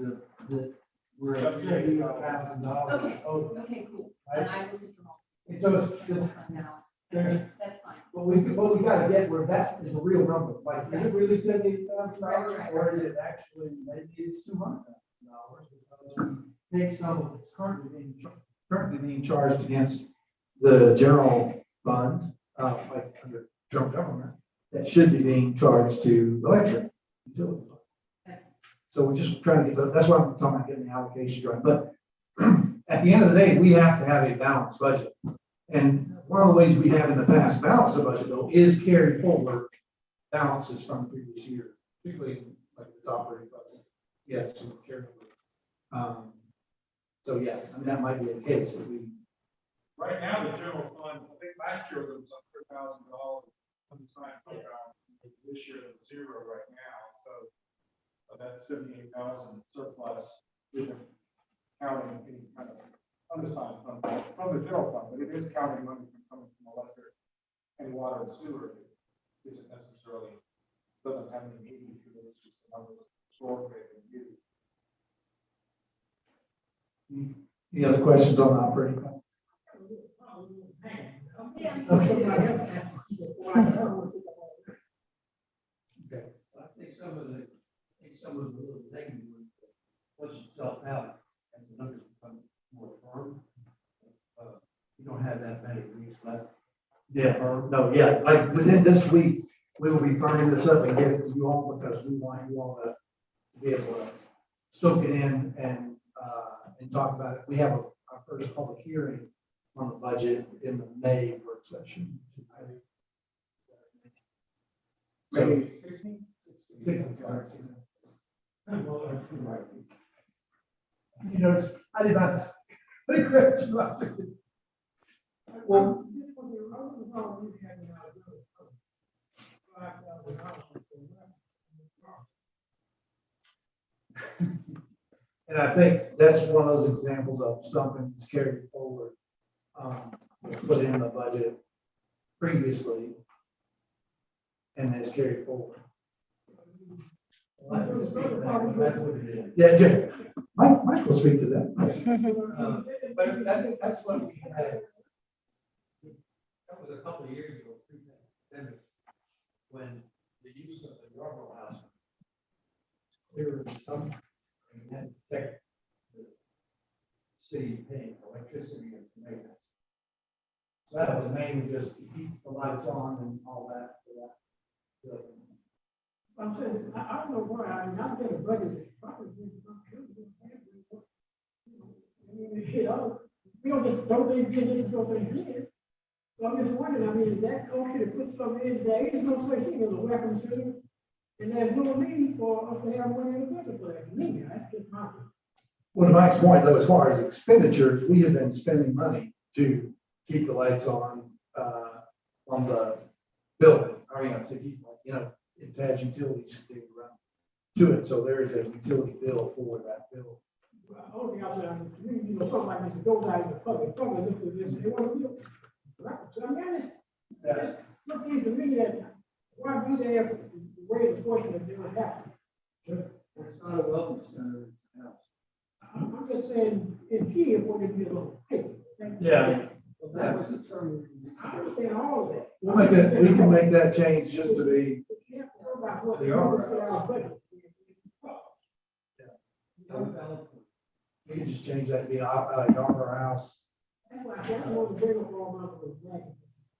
Speaker 1: we're at $78,000.
Speaker 4: Okay. Okay, cool. And I looked at them all.
Speaker 1: And so it's,
Speaker 4: Now,
Speaker 1: there's,
Speaker 4: that's fine.
Speaker 1: but we gotta get where that is a real number, like, is it really $78,000, or is it actually, maybe it's $200,000? Because we take some of it's currently being charged against the general fund, like under general government, that should be being charged to electric utility. So we're just trying to get, that's why I'm talking about getting the allocations right, but at the end of the day, we have to have a balanced budget. And one of the ways we have in the past balanced the budget, though, is carry forward balances from the previous year, particularly like it's operating budget. Yes, some carry over. So yeah, I mean, that might be a case that we.
Speaker 9: Right now, the general fund, I think last year there was $100,000 unassigned fund balance. This year it's zero right now, so that's 78,000 surplus, isn't counting any kind of unassigned fund balance from the general fund, but it is counting money coming from electric and water and sewer. It isn't necessarily, doesn't have any meaning to it, it's just a number of historically been used.
Speaker 1: Any other questions on the operating fund? Okay.
Speaker 7: I think some of the little negative ones flush itself out as the numbers become more firm.
Speaker 1: Yeah, or, no, yeah, like within this week, we will be burning this up and get it to you all because we want you all to be able to soak it in and talk about it. We have our first public hearing on the budget in the May work session. So,
Speaker 9: Maybe 16?
Speaker 1: 16, sorry, 16. You know, I did not. Regret you out to- Well, and I think that's one of those examples of something that's carried forward, put in the budget previously and has carried forward. Yeah, Jim, Mike will speak to that.
Speaker 7: But I think that's what we had. That was a couple of years ago, pre-pandemic, when the use of the Yarborough House clearer than some, and we had to protect the city paying for electricity and maintenance.
Speaker 1: So that was mainly just to keep the lights on and all that for that building.
Speaker 6: I'm saying, I don't know why, I mean, I think a budget is probably. We don't just throw things in, just throw things in. So I'm just wondering, I mean, is that okay to put something in, there is no such thing as a weapon center? And there's no need for us to have money in the budget for that, to me, that's just my.
Speaker 1: Well, to Mike's point, though, as far as expenditures, we have been spending money to keep the lights on the building. I mean, I say keep, you know, it has utilities sticking around to it, so there is a utility bill for that bill.
Speaker 6: Only thing I said, I mean, to me, you know, something like this goes out in the public look at this, they want to do. Right, so I mean, it's look to me that, why be there, the way the portion of it happen?
Speaker 7: It's not a welcome center.
Speaker 6: I'm just saying, in here, what it is on paper.
Speaker 1: Yeah.
Speaker 7: Well, that was the term.
Speaker 6: I understand all of that.
Speaker 1: We'll make that, we can make that change just to be,
Speaker 6: You have to go by what
Speaker 1: They
Speaker 6: the
Speaker 1: are.
Speaker 6: numbers say our budget.
Speaker 1: we can just change that to be Yarborough House
Speaker 6: That's why I said, I know the bigger form of it, like,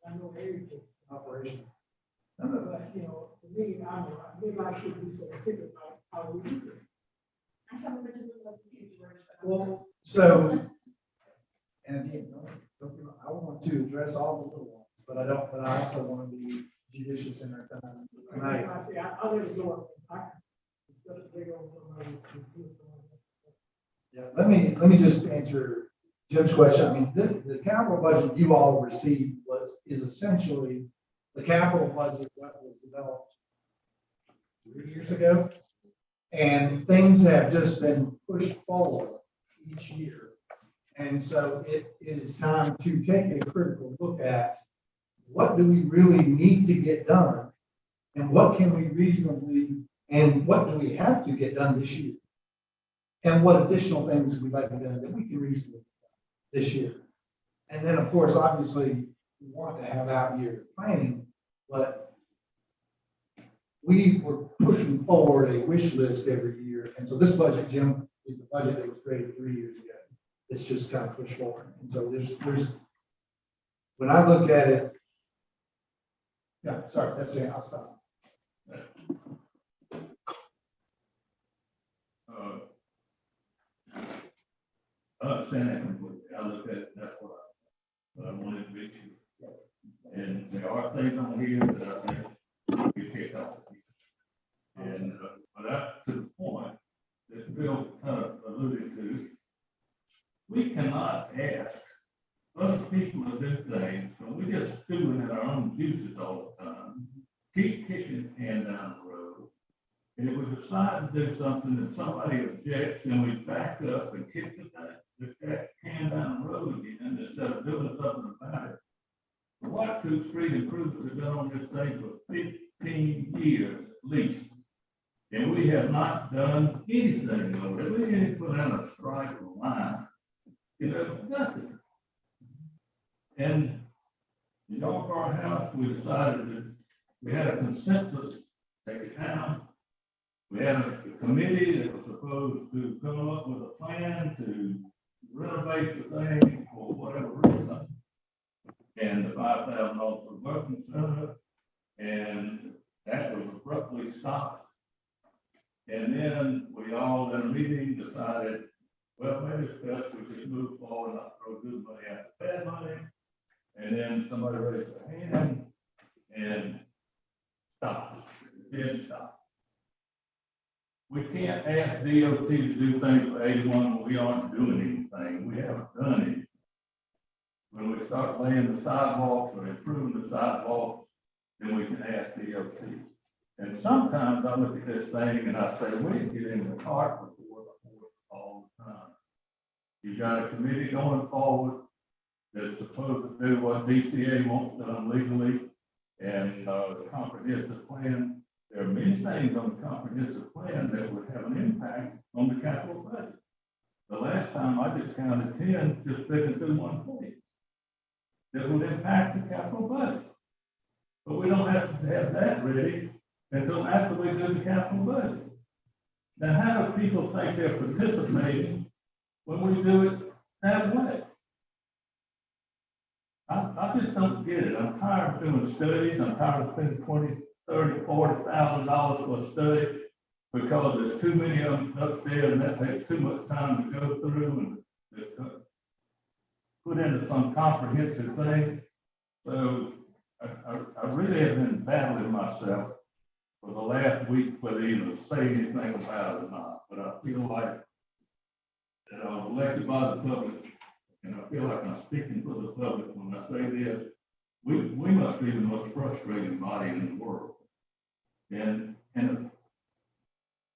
Speaker 6: I know everything.
Speaker 1: operation.
Speaker 6: But, you know, for me, I know, maybe I should be so particular about how we do it.
Speaker 4: I have a bunch of little too, George. but-
Speaker 1: Well, so, and again, I want to address all the little ones, but I also want to be judicious in our time tonight.
Speaker 6: I'll let it go. It's just a big old.
Speaker 1: Yeah, let me just answer Jim's question. I mean, the capital budget you all received is essentially the capital budget that was developed 3 years ago. And things have just been pushed forward each year. And so it is time to take a critical look at what do we really need to get done? And what can we reasonably, and what do we have to get done this year? And what additional things we'd like to do that we can reasonably do this year. And then, of course, obviously, we want to have out year planning, but we were pushing forward a wish list every year. And so this budget, Jim, is the budget that was created 3 years ago. It's just kind of pushed forward. And so there's, when I look at it, yeah, sorry, that's it, I'll stop.
Speaker 3: I understand that completely. I look at it, that's what I wanted to be sure. And there are things on here that I think we kicked off. And, but up to the point that Bill kind of alluded to, we cannot ask other people to do things, and we just doing it our own juices all the time. Keep kicking the can down the road. And if we decide to do something and somebody objects, then we back up and kick the can down the road again instead of doing something about it. The Watco Street improvements have been on this thing for 15 years at least. And we have not done anything over it. We didn't put in a stripe line. You know, nothing. And in Yarborough House, we decided that we had a consensus, take it down. We had a committee that was supposed to come up with a plan to renovate the thing for whatever reason. and the $5,000 for welcome center, and that was abruptly stopped. And then we all in a meeting decided, well, maybe it's best we just move forward, not throw good money after bad money. And then somebody raised their hand and stopped, then stopped. We can't ask DOT to do things for 81 when we aren't doing anything. We haven't done anything. When we start laying the sidewalks or improving the sidewalks, then we can ask DOT. And sometimes I look at this thing and I say, we get in the cart before the horse all the time. You got a committee going forward that's supposed to do what DCA wants done legally, and the comprehensive plan. There are many things on the comprehensive plan that would have an impact on the capital budget. The last time I just counted 10, just fitting through one place, that would impact the capital budget. But we don't have to have that ready until after we do the capital budget. Now, how do people think they're participating when we do it that way? I just don't get it. I'm tired of doing studies. I'm tired of spending $20,000, $30,000, $40,000 for a study because there's too many of them upstairs and that takes too much time to go through and just put into some comprehensive thing. So I really have been battling myself for the last week whether to even say anything about it or not. But I feel like that I was elected by the public, and I feel like I'm speaking for the public when I say this. We must be the most frustrating body in the world. And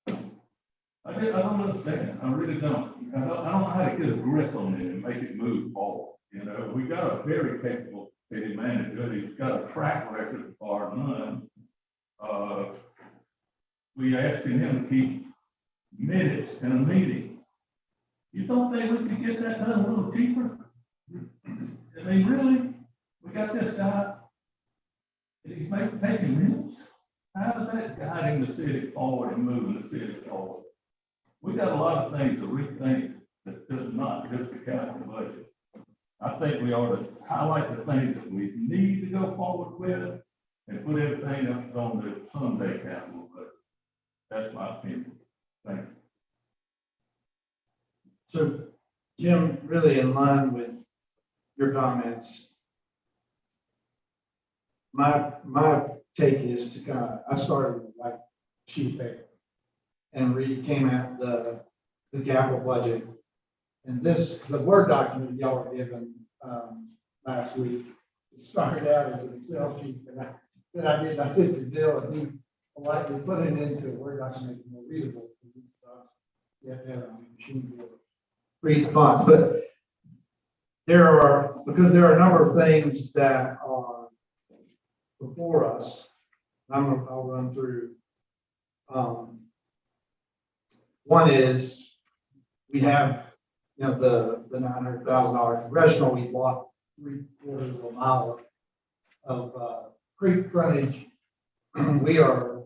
Speaker 3: I don't understand. I really don't. I don't know how to get a grip on it and make it move forward. You know, we got a very capable city manager. He's got a track record bar none. We asking him to keep minutes in a meeting. You don't think we could get that done a little cheaper? I mean, really? We got this guy, and he's taking minutes? How is that guiding the city forward and moving the city forward? We got a lot of things to rethink that does not just the capital budget. I think we ought to highlight the things that we need to go forward with and put everything else on the someday capital budget. That's my opinion. Thank you.
Speaker 1: So, Jim, really in line with your comments, my take is to kind of, I started with like sheet of paper and came at the capital budget. And the Word document y'all were given last week, it started out as an Excel sheet that I sent to Bill, and he politely put it into a Word document more readable. You have to have a machine to read the fonts, but because there are a number of things that are before us. I'll run through. One is we have, the $900,000 congressional. We bought 3/4 of a mile of creek frontage. We are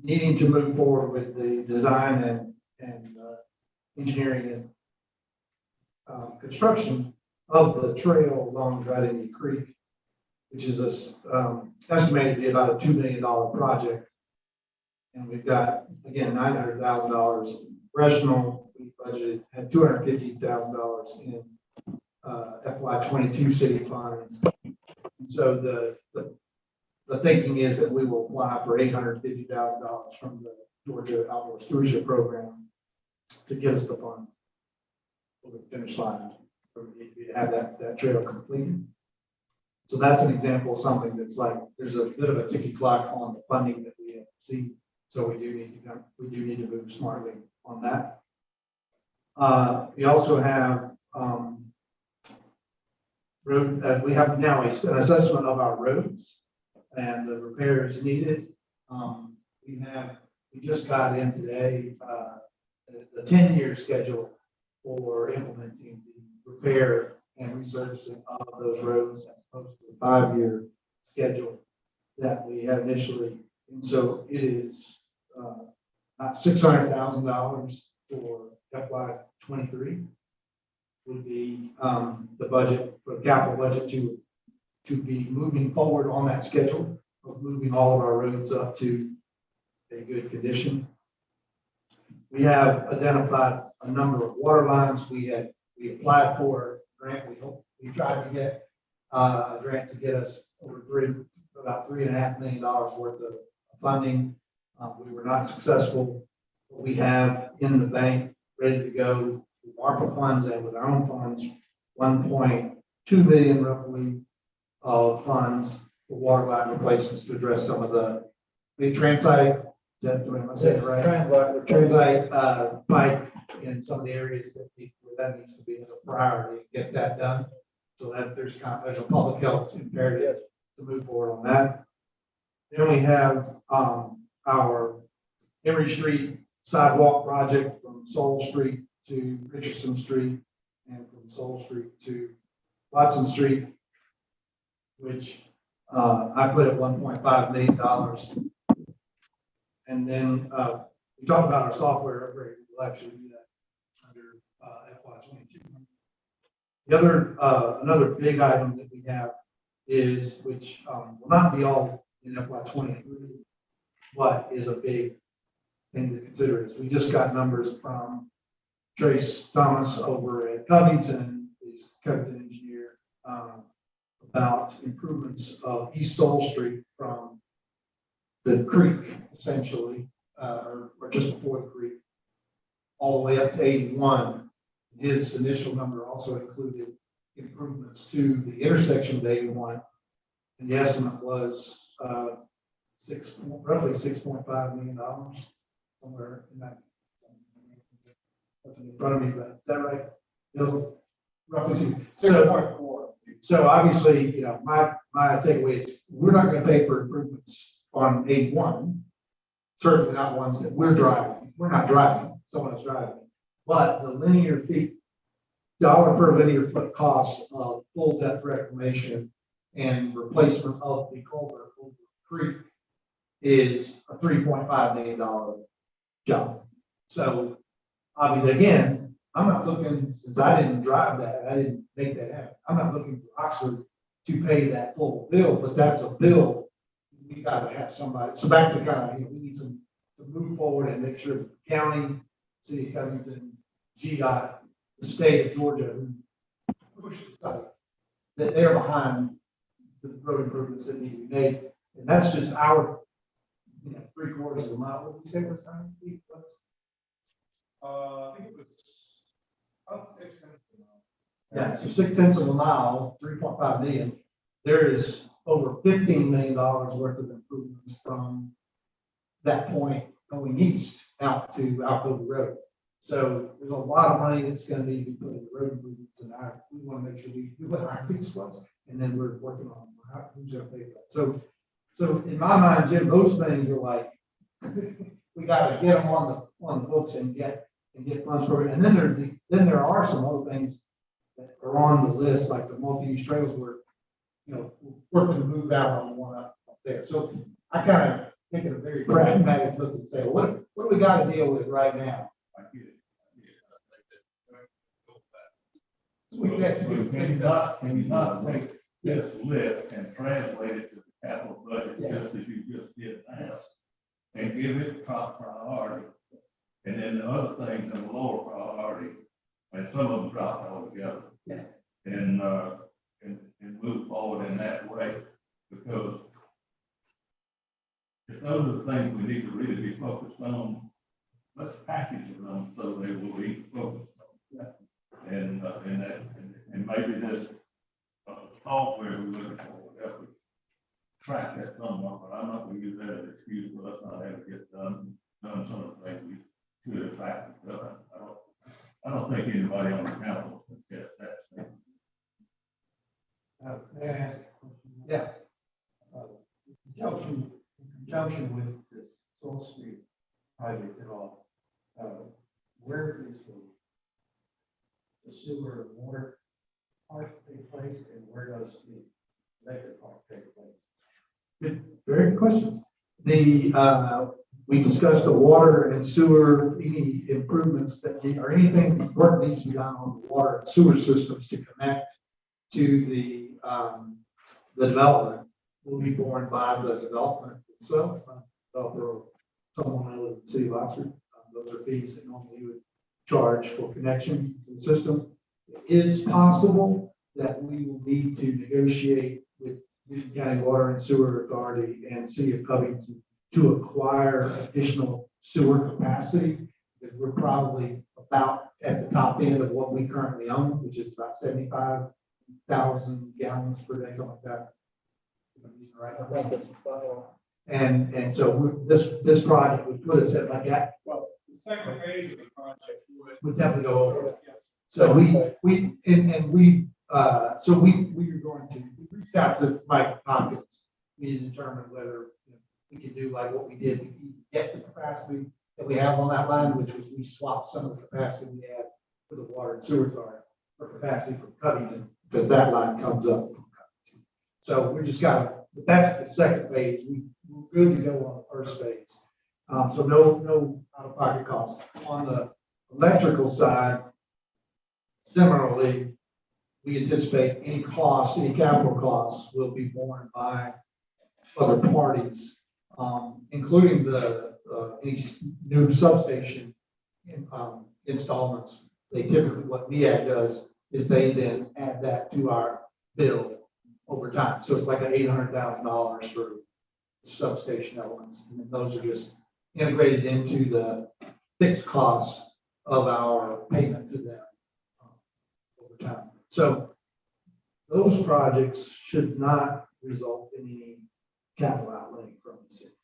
Speaker 1: needing to move forward with the design and engineering and construction of the trail along Dryden Creek, which is estimated to be about a $2 million project. And we've got, again, $900,000 congressional. We budgeted at $250,000 in FY22 city funds. And so the thinking is that we will apply for $850,000 from the Georgia Outdoor Stewardship Program to get us the funds for the finish line. We need to have that trail completed. So that's an example of something that's like, there's a bit of a ticky clock on the funding that we have to see. So we do need to move smartly on that. We also have we have now an assessment of our roads and the repairs needed. We just got in today the 10-year schedule for implementing the repair and resurfacing of those roads as opposed to the 5-year schedule that we had initially. And so it is $600,000 for FY23 would be the budget for the capital budget to to be moving forward on that schedule of moving all of our roads up to a good condition. We have identified a number of water lines. We applied for a grant. We tried to get a grant to get us about $3.5 million worth of funding. We were not successful. But we have in the bank ready to go with ARPA funds and with our own funds, 1.2 million roughly of funds for water line replacements to address some of the transite, am I saying it right? Transite pipe in some of the areas where that needs to be as a priority, get that done. So that there's a public health imperative to move forward on that. Then we have our Emory Street sidewalk project from Soul Street to Richardson Street and from Soul Street to Watson Street, which I put at $1.5 million. And then we talked about our software upgrade. We'll actually do that under FY22. The other, another big item that we have is, which will not be all in FY23, but is a big thing to consider, is we just got numbers from Trace Thomas over at Covington, he's Covington engineer, about improvements of East Soul Street from the creek, essentially, or just before the creek, all the way up to 81. His initial number also included improvements to the intersection of 81, and the estimate was roughly $6.5 million, somewhere in that. In front of me, but is that right? Bill? Roughly 6.4. So obviously, you know, my takeaway is we're not going to pay for improvements on 81, certainly not ones that we're driving. We're not driving, someone is driving. But the linear feet, dollar per linear foot cost of full depth reclamation and replacement of the culvert over the creek is a $3.5 million job. So obviously, again, I'm not looking, since I didn't drive that, I didn't make that happen. I'm not looking for Oxford to pay that full bill, but that's a bill. We got to have somebody. So back to kind of, we need to move forward and make sure the county, city of Covington, GDOT, the state of Georgia, who pushed the site, that they're behind the road improvements that need to be made. And that's just our, 3/4 of a mile. What did we say we're trying to keep?
Speaker 9: I think it was about 6 minutes.
Speaker 1: Yeah, so 6/10 of a mile, 3.5 million. There is over $15 million worth of improvements from that point going east out to Alcova Road. So there's a lot of money that's going to need to be put into road improvements, and we want to make sure we do what our piece was, and then we're working on who's going to pay for that. So in my mind, Jim, those things are like we got to get them on the books and get funds for it. And then there are some other things that are on the list, like the multi-use trails where we're working to move out on the one up there. So I kind of take it a very pragmatic look and say, what do we got to deal with right now?
Speaker 3: Can you not take this list and translate it to the capital budget, just as you just did now, and give it top priority, and then the other things in the lower priority, and some of them drop altogether.
Speaker 1: Yeah.
Speaker 3: And move forward in that way, because if those are the things we need to really be focused on, let's package them so they will be focused on. And maybe this software we're looking for will help us track that somewhat, but I'm not going to use that as an excuse for us not having to get done some of the things we should have practiced. I don't think anybody on the council can get that.
Speaker 7: May I ask a question?
Speaker 1: Yeah.
Speaker 7: In conjunction with this Soul Street project at all, where is the sewer and water part take place, and where does the electric part take place?
Speaker 1: Good, very good question. We discussed the water and sewer, any improvements or anything work needs to be done on the water and sewer systems to connect to the the development will be borne by the development itself, developer or someone other than the city of Oxford. Those are fees that normally you would charge for connection to the system. It is possible that we will need to negotiate with Newton County Water and Sewer Authority and City of Covington to acquire additional sewer capacity, because we're probably about at the top end of what we currently own, which is about 75,000 gallons per day, something like that. If I'm using the right number. And so this project would put us at like that,
Speaker 9: Well, the second phase of the project
Speaker 1: would definitely go over.
Speaker 9: Yes.
Speaker 1: So we are going to, we reached out to Mike Hopkins. We need to determine whether we can do like what we did to get the capacity that we have on that line, which was we swapped some of the capacity we had for the water and sewer authority for capacity from Covington, because that line comes up from Covington. So we're just but that's the second phase. We're good to go on the first phase. So no out-of-pocket costs. On the electrical side, similarly, we anticipate any costs, any capital costs will be borne by other parties, including any new substation installments. They typically, what MEAG does is they then add that to our bill over time. So it's like an $800,000 for substation elements. And then those are just integrated into the fixed costs of our payment to them over time. So those projects should not result in any capital outlay from the city.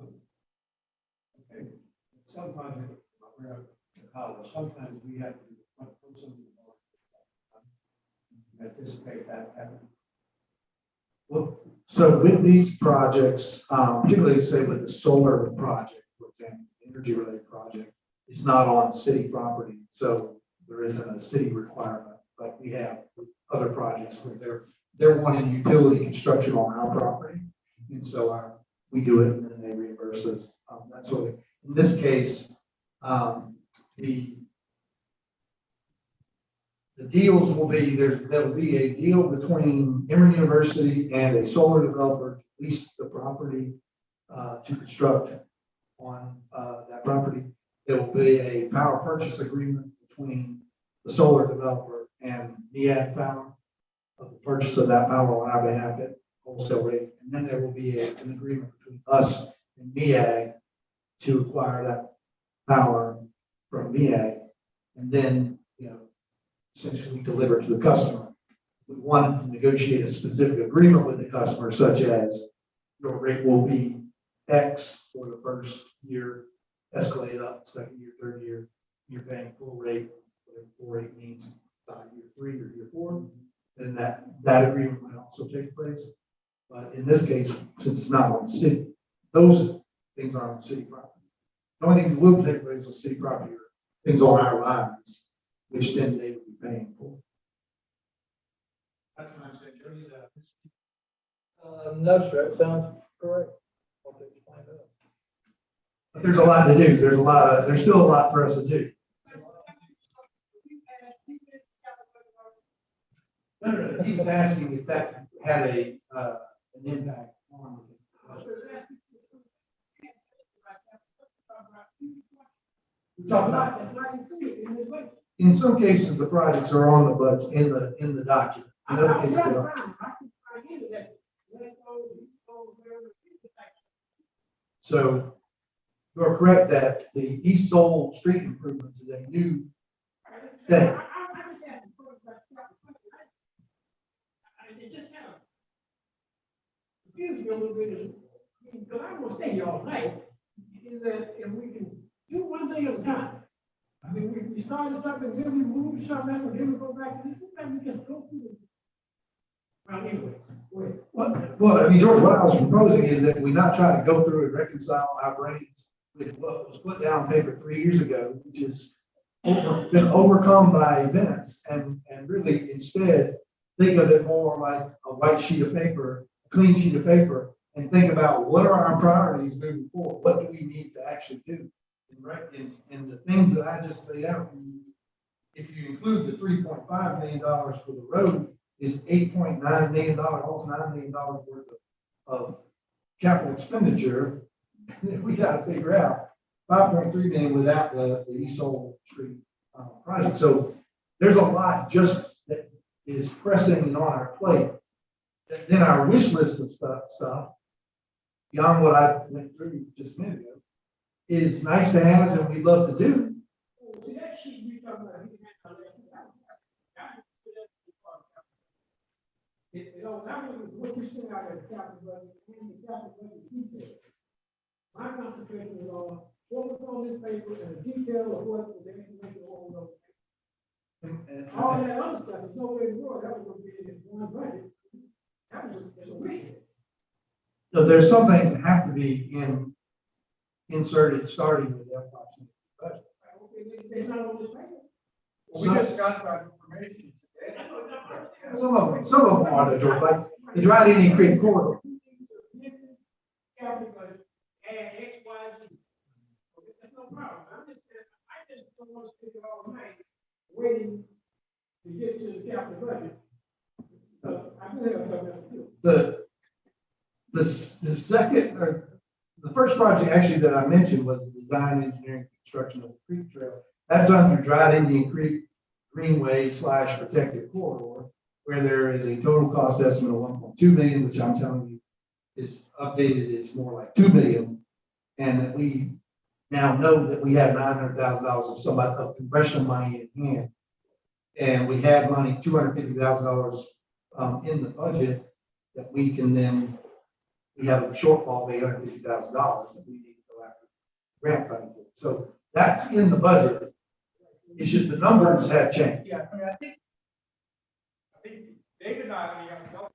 Speaker 7: Okay. Some projects, we're at the college, sometimes we have to put something more. Anticipate that happening.
Speaker 1: Well, so with these projects, particularly say with the solar project, for example, energy related project, it's not on city property. So there isn't a city requirement like we have with other projects where they're wanting utility construction on our property. And so we do it and then they reimburse us. That's what, in this case, the deals will be, there will be a deal between Emory University and a solar developer to lease the property to construct on that property. There will be a power purchase agreement between the solar developer and MEAG Power of the purchase of that power on our behalf at wholesale rate. And then there will be an agreement between us and MEAG to acquire that power from MEAG. And then, essentially deliver to the customer. We want to negotiate a specific agreement with the customer, such as your rate will be X for the first year, escalate up, second year, third year, you're paying full rate, whatever full rate means, by year 3 or year 4, then that agreement might also take place. But in this case, since it's not on the city, those things are on city property. The only things that will take place on city property are things on our lines, which then they would be paying for.
Speaker 9: That's what I'm saying, Jody,
Speaker 10: No, sir, that sounds correct. What they explained up.
Speaker 1: But there's a lot to do. There's still a lot for us to do. No, he was asking if that had an impact on. We talked about, in some cases, the projects are on the budget, in the document. In other cases, they don't. So you're correct that the East Seoul street improvements is a new thing.
Speaker 6: It just kind of confused me a little bit, because I won't stay here all night, is that if we can do one thing at a time. I mean, we started something, then we moved something, and then we go back to this, and we just go through it. Well, anyway, go ahead.
Speaker 1: Well, I mean, George, what I was proposing is that we not try to go through and reconcile our brains with what was put down on paper 3 years ago, which has been overcome by events, and really instead think of it more like a white sheet of paper, a clean sheet of paper, and think about what are our priorities moving forward? What do we need to actually do? And the things that I just laid out, if you include the $3.5 million for the road is $8.9 million, almost $9 million worth of capital expenditure. And then we gotta figure out 5.3 million without the East Old Street project. So there's a lot just that is pressing on our plate. And then our wish list of stuff, beyond what I went through just a minute ago, is nice to have and we'd love to do.
Speaker 6: See, that sheet we talking about, he had to let you know, that was what we sent out as capital budget, and the capital budget detail. My concentration was on what was on this paper and the detail of what the information all over. All that other stuff is no way in the world, that was gonna be in one budget. That was just a wish list.
Speaker 1: So there's some things that have to be inserted, starting with FY budget.
Speaker 6: Okay, it's not on this paper.
Speaker 9: We just got that information today.
Speaker 1: Some of them are like the Dry Indian Creek corridor.
Speaker 6: Capital budget, add X, Y, Z. Okay, that's no problem. I just don't want to stick it all night waiting to get to the capital budget. I do have something else to do.
Speaker 1: The second, or the first project actually that I mentioned was the design, engineering, construction of the creek trail. That's under Dry Indian Creek Greenway / protected corridor, where there is a total cost estimate of 1.2 million, which I'm telling you is updated is more like 2 million. And that we now know that we have $900,000 of congressional money in hand. And we have money, $250,000 in the budget that we can then, we have a shortfall of $850,000 that we need to go after grant funding for. So that's in the budget. It's just the numbers have changed.
Speaker 9: Yeah, I mean, I think David and I don't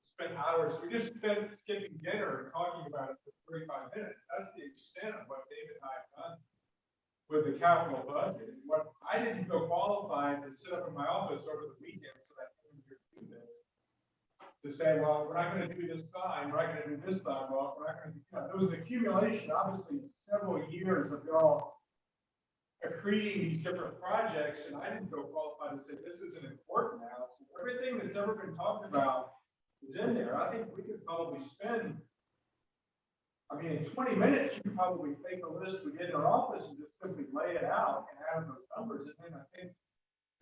Speaker 9: spend hours, we just spent skipping dinner and talking about it for 45 minutes. That's the extent of what David and I have done with the capital budget. And what I didn't feel qualified to sit up in my office over the weekend so that I couldn't do this. To say, well, we're not gonna do this sign, we're not gonna do this sidewalk, we're not gonna do that. There was an accumulation, obviously, several years of y'all accreting these different projects, and I didn't feel qualified to say this isn't important now. So everything that's ever been talked about is in there. I think we could probably spend, I mean, in 20 minutes, you could probably take a list we did in our office and just simply lay it out and add those numbers. And then I think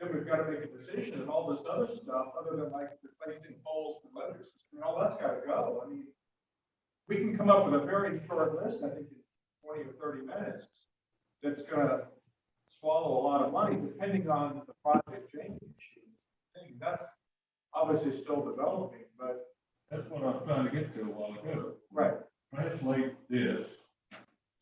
Speaker 9: then we've got to make a decision of all this other stuff, other than like replacing poles and letters. And all that's got to go. I mean, we can come up with a very short list, I think in 20 or 30 minutes, that's going to swallow a lot of money, depending on the project change. I think that's obviously still developing, but.
Speaker 3: That's what I was trying to get to a while ago.
Speaker 9: Right.
Speaker 3: Translate this.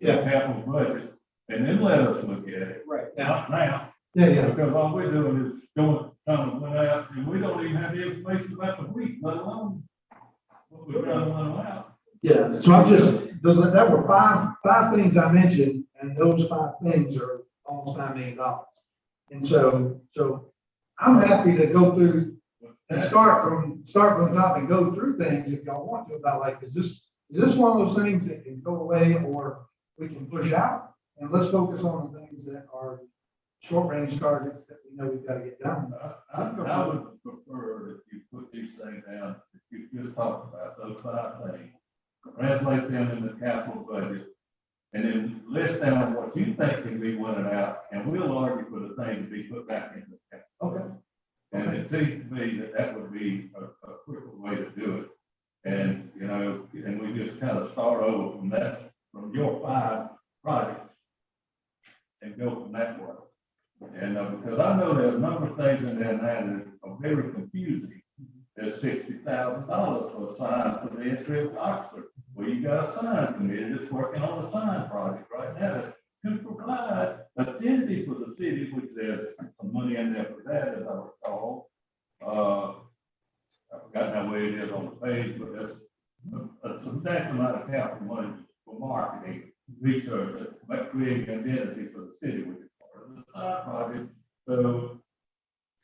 Speaker 1: Yeah.
Speaker 3: Capital budget, and then let us look at it.
Speaker 9: Right.
Speaker 3: Not now,
Speaker 1: Yeah.
Speaker 3: because all we're doing is going, kind of went out, and we don't even have the information about the week, let alone what we're trying to run out.
Speaker 1: Yeah, so I'm just, that were five things I mentioned, and those 5 things are almost $9 million. And so I'm happy to go through and start from the top and go through things if y'all want to about like, is this one of those things that can go away or we can push out? And let's focus on the things that are short range targets that we know we've got to get done.
Speaker 3: I would prefer if you put these things down, if you just talk about those 5 things, translate them in the capital budget, and then list down what you think can be wanted out, and we'll argue for the thing to be put back into the capital.
Speaker 1: Okay.
Speaker 3: And it seems to me that that would be a quicker way to do it. And, you know, and we just kind of start over from that, from your 5 projects and go from that way. And because I know there's a number of things in there now that are very confusing. There's $60,000 for a sign for the entry of Oxford. Well, you got a sign committee that's working on a sign project right now to provide identity for the city, which there's some money in there for that, as I recall. I forgot how way it is on the page, but that's a substantial amount of capital money for marketing, research, about creating identity for the city, which is part of the sign project. So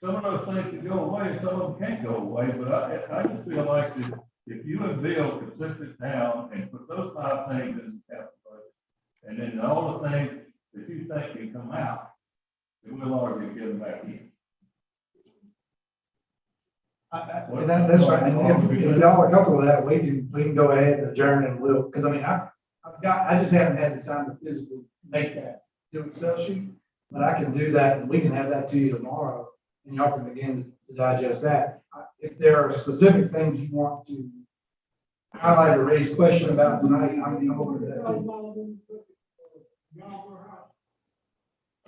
Speaker 3: some of those things can go away, and some of them can't go away, but I just feel like that if you and Bill could sit this down and put those 5 things in the capital budget, and then all the things that you think can come out, then we'll argue to get them back in.
Speaker 1: And that's right, and if y'all are comfortable with that, we can go ahead and adjourn and we'll, because I mean, I just haven't had the time to physically make that, do Excel sheet. But I can do that, and we can have that to you tomorrow, and y'all can begin to digest that. If there are specific things you want to highlight or raise question about tonight, I'm open to that too.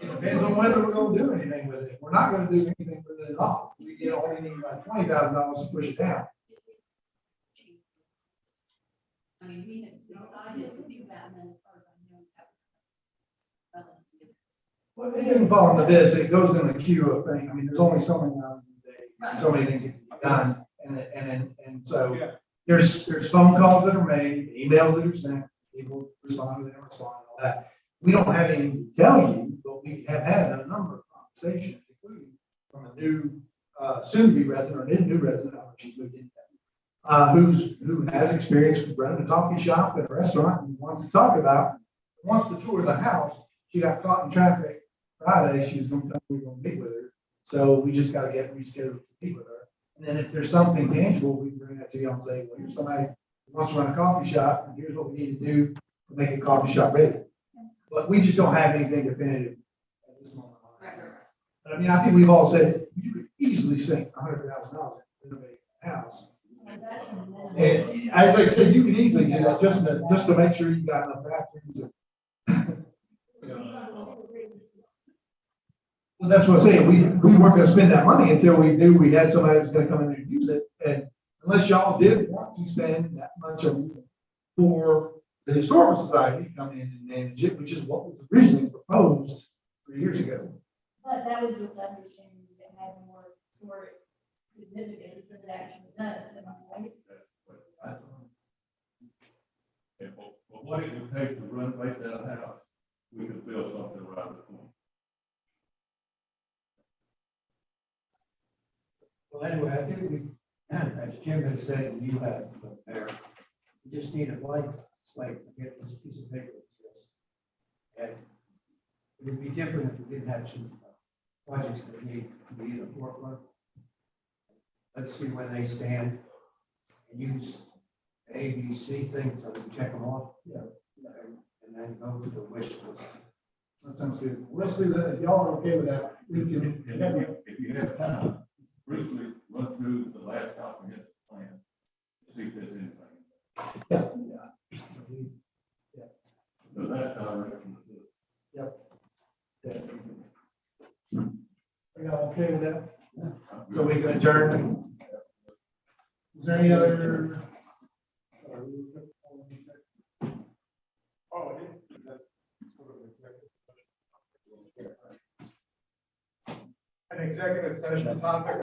Speaker 1: It depends on whether we're gonna do anything with it. If we're not gonna do anything with it at all, we only need about $20,000 to push it down.
Speaker 4: I mean, we had decided to do that, and then as far as I know, that was.
Speaker 1: Well, it didn't fall into this, it goes in the queue of things. I mean, there's only so many hours a day, so many things that can be done. And so
Speaker 9: Yeah.
Speaker 1: there's phone calls that are made, emails that are sent, people respond, they don't respond, and all that. We don't have anything to tell you, but we have had a number of conversations, including from a new, soon-to-be resident, or new resident, I don't know if she's moved in yet, who has experience with running a coffee shop and a restaurant and wants to talk about, wants to tour the house. She got caught in traffic Friday, she was gonna come, we were gonna meet with her, so we just gotta get rescheduled to meet with her. And then if there's something tangible, we can bring that to you and say, well, here's somebody who wants to run a coffee shop, and here's what we need to do to make a coffee shop ready. But we just don't have anything definitive at this moment. But I mean, I think we've all said, you could easily sink $100,000 to renovate a house. And I like I said, you can easily do that, just to make sure you've got enough bathrooms. Well, that's what I'm saying, we weren't gonna spend that money until we knew we had somebody who's gonna come in and use it, and unless y'all did want to spend that much of it for the historical society to come in and manage it, which is what was originally proposed 3 years ago.
Speaker 2: But that was with the understanding that having more historic significance than it actually does, am I right?
Speaker 3: But what it would take to renovate that house, we could build something right at the point.
Speaker 7: Well, anyway, I think we, as Jim has said, you have there, we just need a blank slate to get this piece of paper. to this. And it would be different if we didn't have some projects that need to be in the forefront. Let's see where they stand and use A, B, C things so we can check them off.
Speaker 1: Yeah.
Speaker 7: And then go to the wish list.
Speaker 1: That sounds good. Let's do that. If y'all are okay with that, we
Speaker 3: And
Speaker 1: can.
Speaker 3: if you have time, briefly run through the last comprehensive plan, see if there's anything.
Speaker 1: Yeah.
Speaker 3: So that's direction.
Speaker 1: Are y'all okay with that? So we can adjourn. Is there any other?
Speaker 9: Oh, yeah. That's sort of an executive session topic.